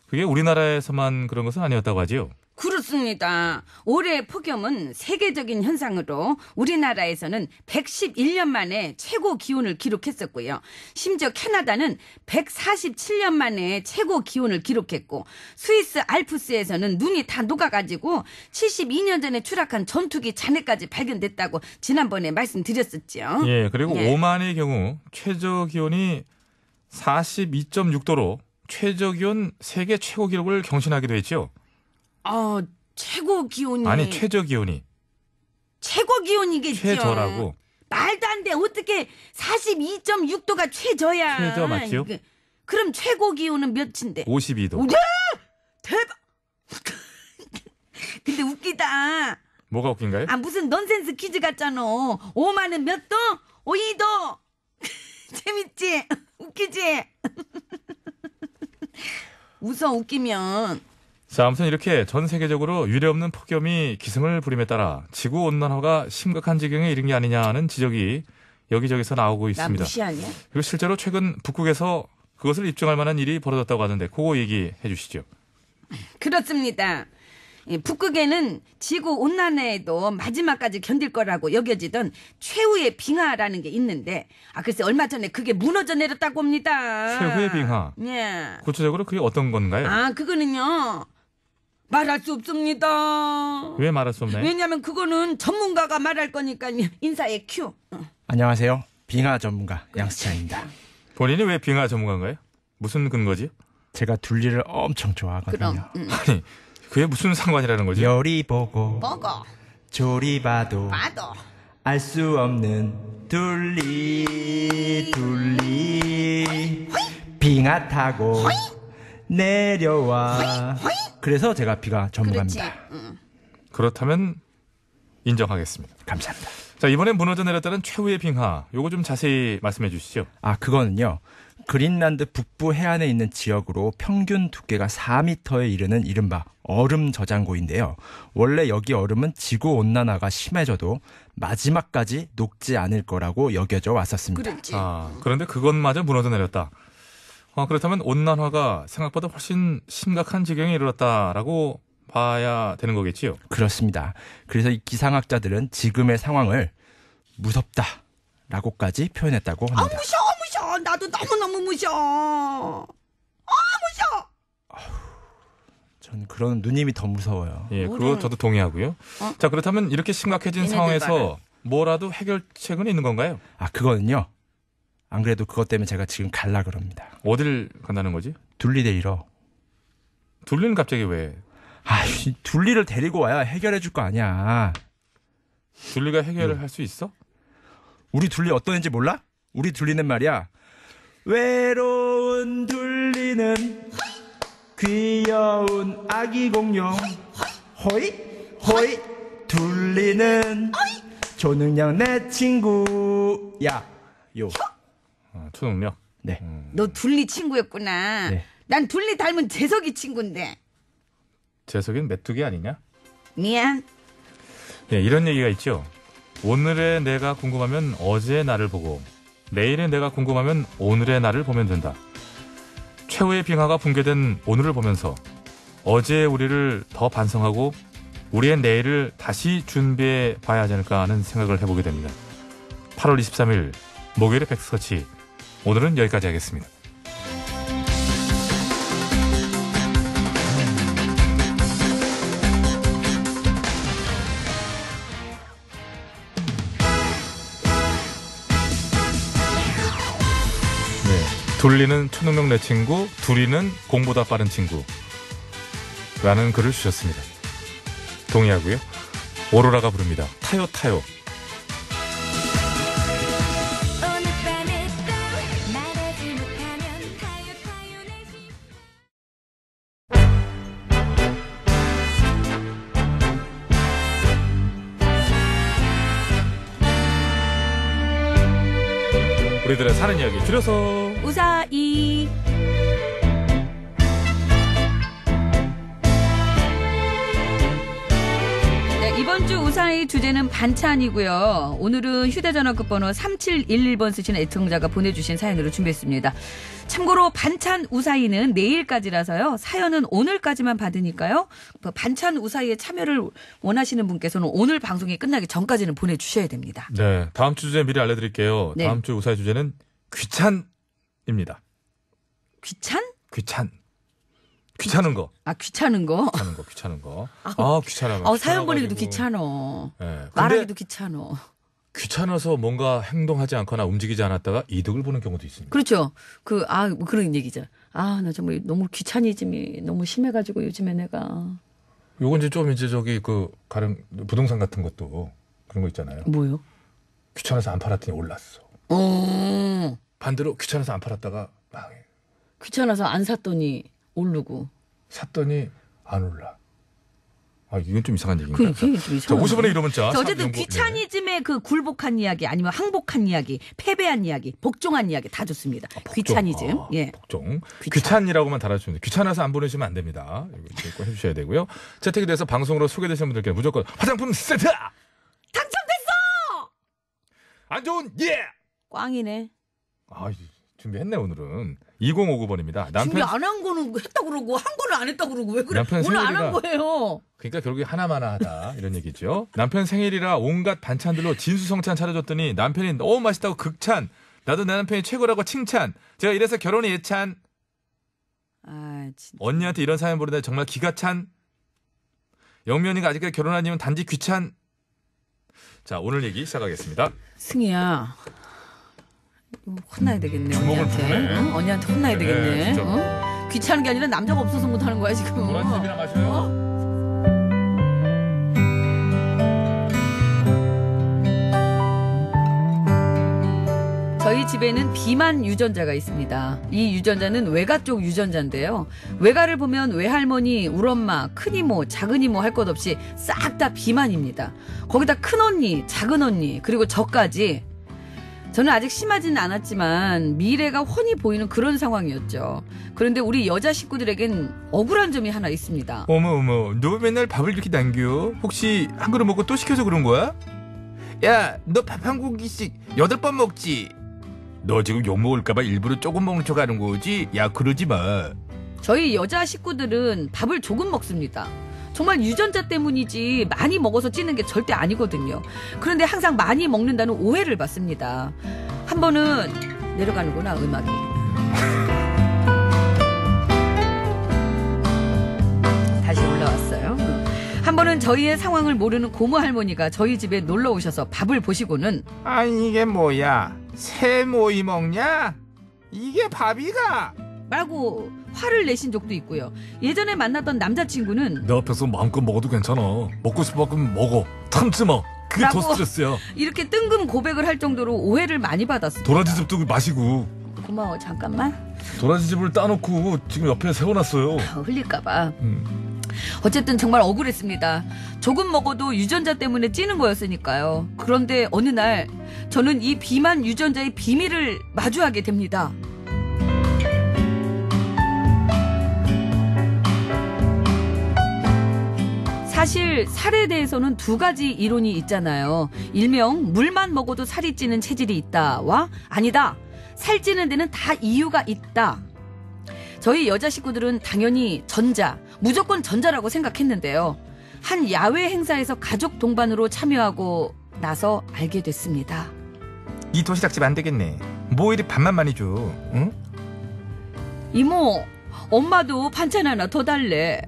그게 우리나라에서만 그런 것은 아니었다고 하지요. 그렇습니다. 올해 폭염은 세계적인 현상으로 우리나라에서는 111년 만에 최고 기온을 기록했었고요. 심지어 캐나다는 147년 만에 최고 기온을 기록했고 스위스 알프스에서는 눈이 다 녹아가지고 72년 전에 추락한 전투기 잔해까지 발견됐다고 지난번에 말씀드렸었죠. 예, 그리고 예. 오만의 경우 최저 기온이 42.6도로 최저 기온 세계 최고 기록을 경신하기도 했죠. 최고 기온이 아니, 최저 기온이. 최고 기온이겠죠. 최저라고. 말도 안 돼. 어떻게 42.6도가 최저야. 최저 맞죠? 그럼 최고 기온은 몇인데? 52도. 대박. 근데 웃기다. 뭐가 웃긴가요? 무슨 넌센스 퀴즈 같잖아. 5만은 몇 도? 5도. 재밌지? 웃기지? 웃어 웃기면. 자, 아무튼 이렇게 전 세계적으로 유례없는 폭염이 기승을 부림에 따라 지구온난화가 심각한 지경에 이른 게 아니냐는 지적이 여기저기서 나오고 나 있습니다. 무시하냐? 그리고 실제로 최근 북극에서 그것을 입증할 만한 일이 벌어졌다고 하는데 그거 얘기해 주시죠. 그렇습니다. 북극에는 지구 온난화에도 마지막까지 견딜 거라고 여겨지던 최후의 빙하라는 게 있는데 글쎄 얼마 전에 그게 무너져 내렸다고 합니다. 최후의 빙하. 예. 구체적으로 그게 어떤 건가요? 그거는요. 말할 수 없습니다. 왜 말할 수 없나요? 왜냐면 그거는 전문가가 말할 거니까 인사의 큐. 안녕하세요. 빙하 전문가 양수찬입니다. 본인이 왜 빙하 전문가인가요? 무슨 근거지? 제가 둘리를 엄청 좋아하거든요. 그럼. 아니, 그게 무슨 상관이라는 거지? 열이 보고 먹어. 조리 봐도 봐도. 알 수 없는 둘리 빙하 타고 내려와. 그래서 제가 빙하 전문가입니다. 그렇다면 인정하겠습니다. 감사합니다. 자, 이번에 무너져 내렸다는 최후의 빙하, 요거 좀 자세히 말씀해 주시죠. 그거는요. 그린란드 북부 해안에 있는 지역으로 평균 두께가 4m에 이르는 이른바 얼음 저장고인데요. 원래 여기 얼음은 지구온난화가 심해져도 마지막까지 녹지 않을 거라고 여겨져 왔었습니다. 그렇지. 그런데 그것마저 무너져 내렸다. 그렇다면 온난화가 생각보다 훨씬 심각한 지경에 이르렀다라고 봐야 되는 거겠지요. 그렇습니다. 그래서 이 기상학자들은 지금의 상황을 무섭다라고까지 표현했다고 합니다. 무셔. 나도 너무너무 무셔. 무셔. 전 그런 누님이 더 무서워요. 예, 그거 저도 동의하고요. 자, 그렇다면 이렇게 심각해진 얘네들 상황에서 뭐라도 해결책은 있는 건가요? 그거는요. 안 그래도 그것 때문에 제가 지금 갈라 그럽니다. 어딜 간다는 거지? 둘리 데리러. 둘리는 갑자기 왜? 둘리를 데리고 와야 해결해 줄 거 아니야. 둘리가 해결을 할 수 있어? 우리 둘리 어떤 애인지 몰라? 우리 둘리는 말이야. 외로운 둘리는 귀여운 아기 공룡. 호이 둘리는 초능력 내 친구야. 요. 초능력. 네. 너 둘리 친구였구나. 네. 난 둘리 닮은 재석이 친구인데. 재석이는 메뚜기 아니냐? 미안. 예, 이런 얘기가 있죠. 오늘의 내가 궁금하면 어제의 나를 보고 내일의 내가 궁금하면 오늘의 나를 보면 된다. 최후의 빙하가 붕괴된 오늘을 보면서 어제의 우리를 더 반성하고 우리의 내일을 다시 준비해 봐야 하지 않을까 하는 생각을 해보게 됩니다. 8월 23일 목요일의 팩스터치, 오늘은 여기까지 하겠습니다. 둘리는 초능력 내 친구, 둘이는 공보다 빠른 친구 라는 글을 주셨습니다. 동의하고요. 오로라가 부릅니다. 타요 타요. 오늘 밤에 또 말하지 못하는 우리들의 사는 이야기 줄여서 우사이. 네, 이번 주 우사이 주제는 반찬이고요. 오늘은 휴대전화 끝번호 3711번 쓰시는 애청자가 보내주신 사연으로 준비했습니다. 참고로 반찬 우사이는 내일까지라서요. 사연은 오늘까지만 받으니까요. 반찬 우사이에 참여를 원하시는 분께서는 오늘 방송이 끝나기 전까지는 보내주셔야 됩니다. 네, 다음 주 주제 미리 알려드릴게요. 네. 다음 주 우사의 주제는 귀찬입니다. 귀찬? 귀찮은 거. 아, 귀찮은 거? 귀찮은 거. 아, 귀찮아. 사연 보내기도 귀찮어. 네. 말하기도 귀찮어. 귀찮아서 뭔가 행동하지 않거나 움직이지 않았다가 이득을 보는 경우도 있습니다. 그렇죠. 뭐 그런 얘기죠. 나 정말 너무 귀차니즘이 너무 심해가지고 요즘에 내가. 요건 이제 저기 가령 부동산 같은 것도 그런 거 있잖아요. 뭐요? 귀찮아서 안 팔았더니 올랐어. 반대로 귀찮아서 안 팔았다가 망해. 귀찮아서 안 샀더니 오르고. 샀더니 안 올라. 이건 좀 이상한 얘기인가? 그게 좀 이상한. 자, 50원의 1호 문자. 어쨌든 귀차니즘의 그 굴복한 이야기 아니면 항복한 이야기, 패배한 이야기, 복종한 이야기 다 좋습니다. 귀차니즘. 예. 복종. 귀찬이라고만 달아주시면 돼요. 귀찮아서 안 보내시면 안 됩니다. 이거 꼭 해주셔야 되고요. 채택이 돼서 방송으로 소개되신 분들께 무조건 화장품 세트! 당첨됐어! 안 좋은 예! 꽝이네. 준비했네 오늘은. 2059번입니다. 준비 안 한 거는 했다 그러고 한 거는 안 했다 그러고 왜 그래? 남편 오늘 안 생일이라- 한 거예요. 그러니까 결국에 하나마나 하다 이런 얘기죠. 남편 생일이라 온갖 반찬들로 진수성찬 차려줬더니 남편이 너무 맛있다고 극찬. 나도 내 남편이 최고라고 칭찬. 제가 이래서 결혼이 예찬. 진짜. 언니한테 이런 사연 보내다 정말 기가 찬. 영면이가 아직까지 결혼한 이유는 단지 귀찬. 자, 오늘 얘기 시작하겠습니다. 승희야. 이거 혼나야 되겠네. 주먹을 언니한테. 부네. 응? 언니한테 혼나야 되겠네. 진짜. 응? 귀찮은 게 아니라 남자가 없어서 못하는 거야 지금. 노란즙이나 마셔요. 저희 집에는 비만 유전자가 있습니다. 이 유전자는 외가 쪽 유전자인데요. 외가를 보면 외할머니, 울엄마, 큰이모, 작은이모 할 것 없이 싹 다 비만입니다. 거기다 큰언니, 작은언니, 그리고 저까지. 저는 아직 심하지는 않았지만 미래가 훤히 보이는 그런 상황이었죠. 그런데 우리 여자 식구들에겐 억울한 점이 하나 있습니다. 어머, 너 맨날 밥을 이렇게 남겨? 혹시 한 그릇 먹고 또 시켜서 그런 거야? 야, 너 밥 한 공기씩 8번 먹지? 너 지금 욕 먹을까봐 일부러 조금 먹는 척 하는 거지? 야, 그러지 마. 저희 여자 식구들은 밥을 조금 먹습니다. 정말 유전자 때문이지 많이 먹어서 찌는 게 절대 아니거든요. 그런데 항상 많이 먹는다는 오해를 받습니다. 한 번은 내려가는구나, 음악이. 다시 올라왔어요. 한 번은 저희의 상황을 모르는 고모 할머니가 저희 집에 놀러 오셔서 밥을 보시고는 아니, 이게 뭐야? 새 모이 먹냐? 이게 밥이가? 라고 화를 내신 적도 있고요. 예전에 만났던 남자친구는 내 앞에서 마음껏 먹어도 괜찮아. 먹고 싶어 하면 먹어. 참지 마. 그게 더 라고 스트레스야. 이렇게 뜬금 고백을 할 정도로 오해를 많이 받았습니다. 도라지즙도 마시고. 고마워, 잠깐만. 도라지즙을 따놓고 지금 옆에 세워놨어요. 흘릴까봐. 어쨌든 정말 억울했습니다. 조금 먹어도 유전자 때문에 찌는 거였으니까요. 그런데 어느 날 저는 이 비만 유전자의 비밀을 마주하게 됩니다. 사실 살에 대해서는 두 가지 이론이 있잖아요. 일명 물만 먹어도 살이 찌는 체질이 있다와 아니다. 살찌는 데는 다 이유가 있다. 저희 여자 식구들은 당연히 전자, 무조건 전자라고 생각했는데요. 한 야외 행사에서 가족 동반으로 참여하고 나서 알게 됐습니다. 이 도시락집 안 되겠네. 뭐 이리 밥만 많이 줘? 응? 이모, 엄마도 반찬 하나 더 달래.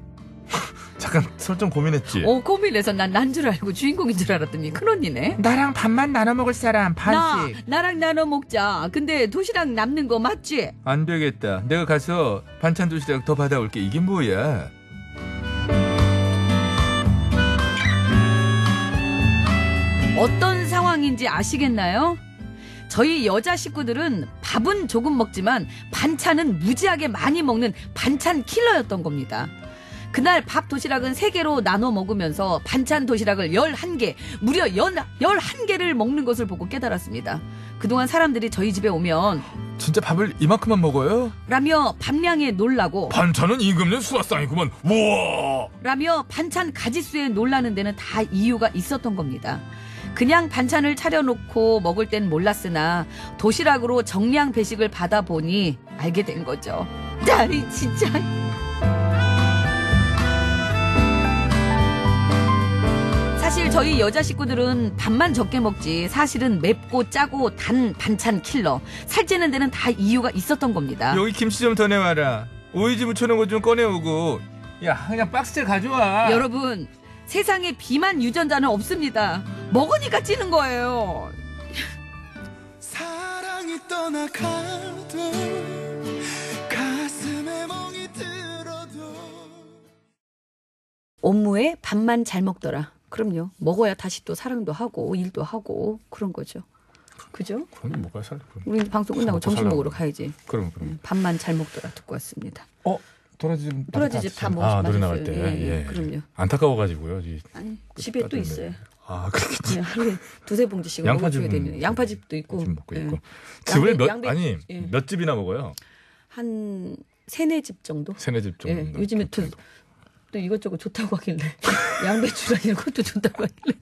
잠깐 설정 고민했지. 고민해서 난 줄 알고 주인공인 줄 알았더니 큰언니네. 나랑 밥만 나눠 먹을 사람 반씩. 나랑 나눠 먹자. 근데 도시락 남는 거 맞지? 안 되겠다. 내가 가서 반찬 도시락 더 받아올게. 이게 뭐야? 어떤 상황인지 아시겠나요? 저희 여자 식구들은 밥은 조금 먹지만 반찬은 무지하게 많이 먹는 반찬 킬러였던 겁니다. 그날 밥 도시락은 3개로 나눠 먹으면서 반찬 도시락을 11개, 무려 11개를 먹는 것을 보고 깨달았습니다. 그동안 사람들이 저희 집에 오면 진짜 밥을 이만큼만 먹어요? 라며 밥량에 놀라고 반찬은 임금님 수화상이구만. 우와. 라며 반찬 가짓수에 놀라는 데는 다 이유가 있었던 겁니다. 그냥 반찬을 차려놓고 먹을 땐 몰랐으나 도시락으로 정량 배식을 받아보니 알게 된 거죠. 아니 진짜. 사실 저희 여자 식구들은 밥만 적게 먹지 사실은 맵고 짜고 단 반찬 킬러. 살찌는 데는 다 이유가 있었던 겁니다. 여기 김치 좀 더 내와라. 오이지 묻혀놓은 거 좀 꺼내오고. 야, 그냥 박스째 가져와. 여러분, 세상에 비만 유전자는 없습니다. 먹으니까 찌는 거예요. 사랑이 떠나가도 가슴에 멍이 들어도 업무에 밥만 잘 먹더라. 그럼요. 먹어야 다시 또 사랑도 하고 일도 하고 그런 거죠. 그죠? 그럼 뭐가 살? 우리 방송 끝나고 먹고 점심 살라고. 먹으러 가야지. 그럼. 밥만 잘 먹더라 듣고 왔습니다. 도라지 밥 먹으면 노래 나갈 때. 예, 그럼요. 안타까워가지고요. 아니 집에 또 있어요. 그렇겠지. 네, 하루에 2-3봉지씩 먹어줘야 되는 양파즙도 있고. 좀 먹고 예. 있고. 즙을 예. 몇 집이나 먹어요? 한 3-4집 정도? 3-4집 정도. 예, 요즘에 또 이것저것 좋다고 하길래 양배추랑 이런 것도 좋다고 하길래.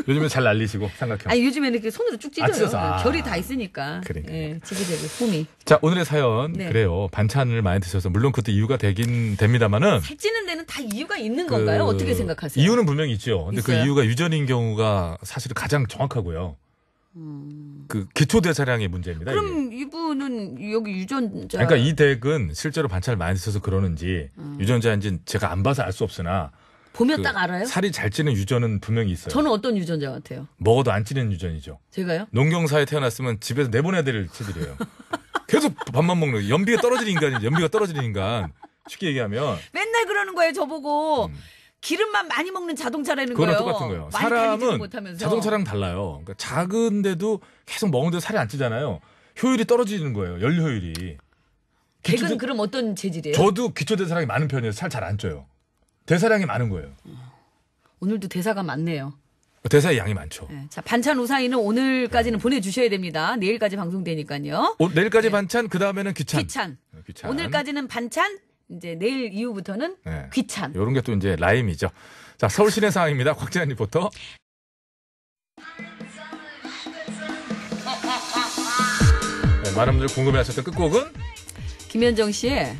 요즘에 잘 날리시고 삼각형. 아니 요즘에는 이렇게 손으로 쭉 찢어요. 찢어서. 결이 다 있으니까. 그러니까. 예, 지지대고 폼이. 자, 오늘의 사연 네. 그래요. 반찬을 많이 드셔서 물론 그것도 이유가 되긴 됩니다만은 살찌는 데는 다 이유가 있는 건가요? 어떻게 생각하세요? 이유는 분명히 있죠. 근데 그 있어요? 이유가 유전인 경우가 사실 가장 정확하고요. 그 기초 대사량의 문제입니다. 이게. 그럼 이분은 여기 유전자. 그러니까 이 댁은 실제로 반찬을 많이 드셔서 그러는지 유전자인지 제가 안 봐서 알 수 없으나 보면 그 딱 알아요? 살이 잘 찌는 유전은 분명히 있어요. 저는 어떤 유전자 같아요? 먹어도 안 찌는 유전이죠. 제가요? 농경사에 태어났으면 집에서 내보내야 될 체질이에요. 계속 밥만 먹는 연비가 떨어지는 인간이죠. 연비가 떨어지는 인간. 쉽게 얘기하면 맨날 그러는 거예요, 저보고. 기름만 많이 먹는 자동차라는 그거랑 거예요. 똑같은 거예요. 많이 달리지는 사람은 못하면서. 자동차랑 달라요. 그러니까 작은데도 계속 먹는데 살이 안 찌잖아요. 효율이 떨어지는 거예요. 연료 효율이. 댁은 그럼 어떤 재질이에요? 저도 기초 대사량이 많은 편이에요. 살 잘 안 쪄요. 대사량이 많은 거예요. 오늘도 대사가 많네요. 대사의 양이 많죠. 네. 자, 반찬 우사히는 오늘까지는 보내주셔야 됩니다. 내일까지 방송되니까요. 내일까지 반찬, 그 다음에는 귀찬. 귀찬. 귀찬. 오늘까지는 반찬, 이제 내일 이후부터는 네. 귀찬. 이런 게 또 이제 라임이죠. 자, 서울 시내 상황입니다. 곽재한 리포터. 네, 많은 분들 궁금해하셨던 끝곡은 김현정 씨의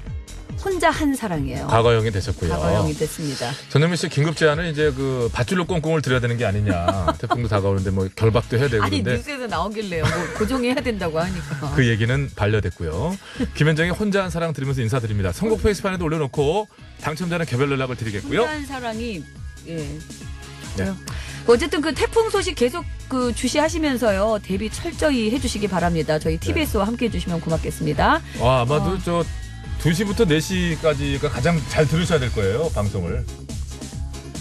혼자 한 사랑이에요. 과거형이 되셨고요. 과거형이 됐습니다. 전현민 씨 긴급 제안은 이제 그 밧줄로 꽁꽁을 드려야 되는 게 아니냐. 태풍도 다가오는데 뭐 결박도 해야 되고 아니 그런데 뉴스에서 나오길래요. 뭐 고정해야 된다고 하니까. 그 얘기는 반려됐고요. 김현정의 혼자 한 사랑 들으면서 인사드립니다. 선곡 페이스판에도 올려놓고 당첨자는 개별 연락을 드리겠고요. 혼자 한 사랑이 예. 네. 어쨌든 그 태풍 소식 계속 그 주시하시면서요. 대비 철저히 해주시기 바랍니다. 저희 TBS와 함께 해주시면 고맙겠습니다. 아마도 저 2시부터 4시까지가 가장 잘 들으셔야 될 거예요. 방송을.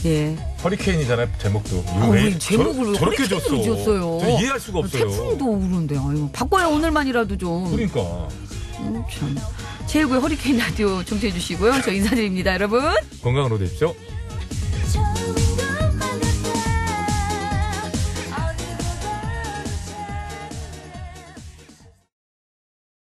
예. 허리케인이잖아요. 제목도. 왜 제목을 왜 저렇게 허리케인으로 줬어. 지었어요? 저 이해할 수가 없어요. 태풍도 그런데 아유, 바꿔요 오늘만이라도 좀. 그러니까. 참. 제1구의 허리케인 라디오 청취해 주시고요. 저 인사드립니다 여러분. 건강으로 되십시오.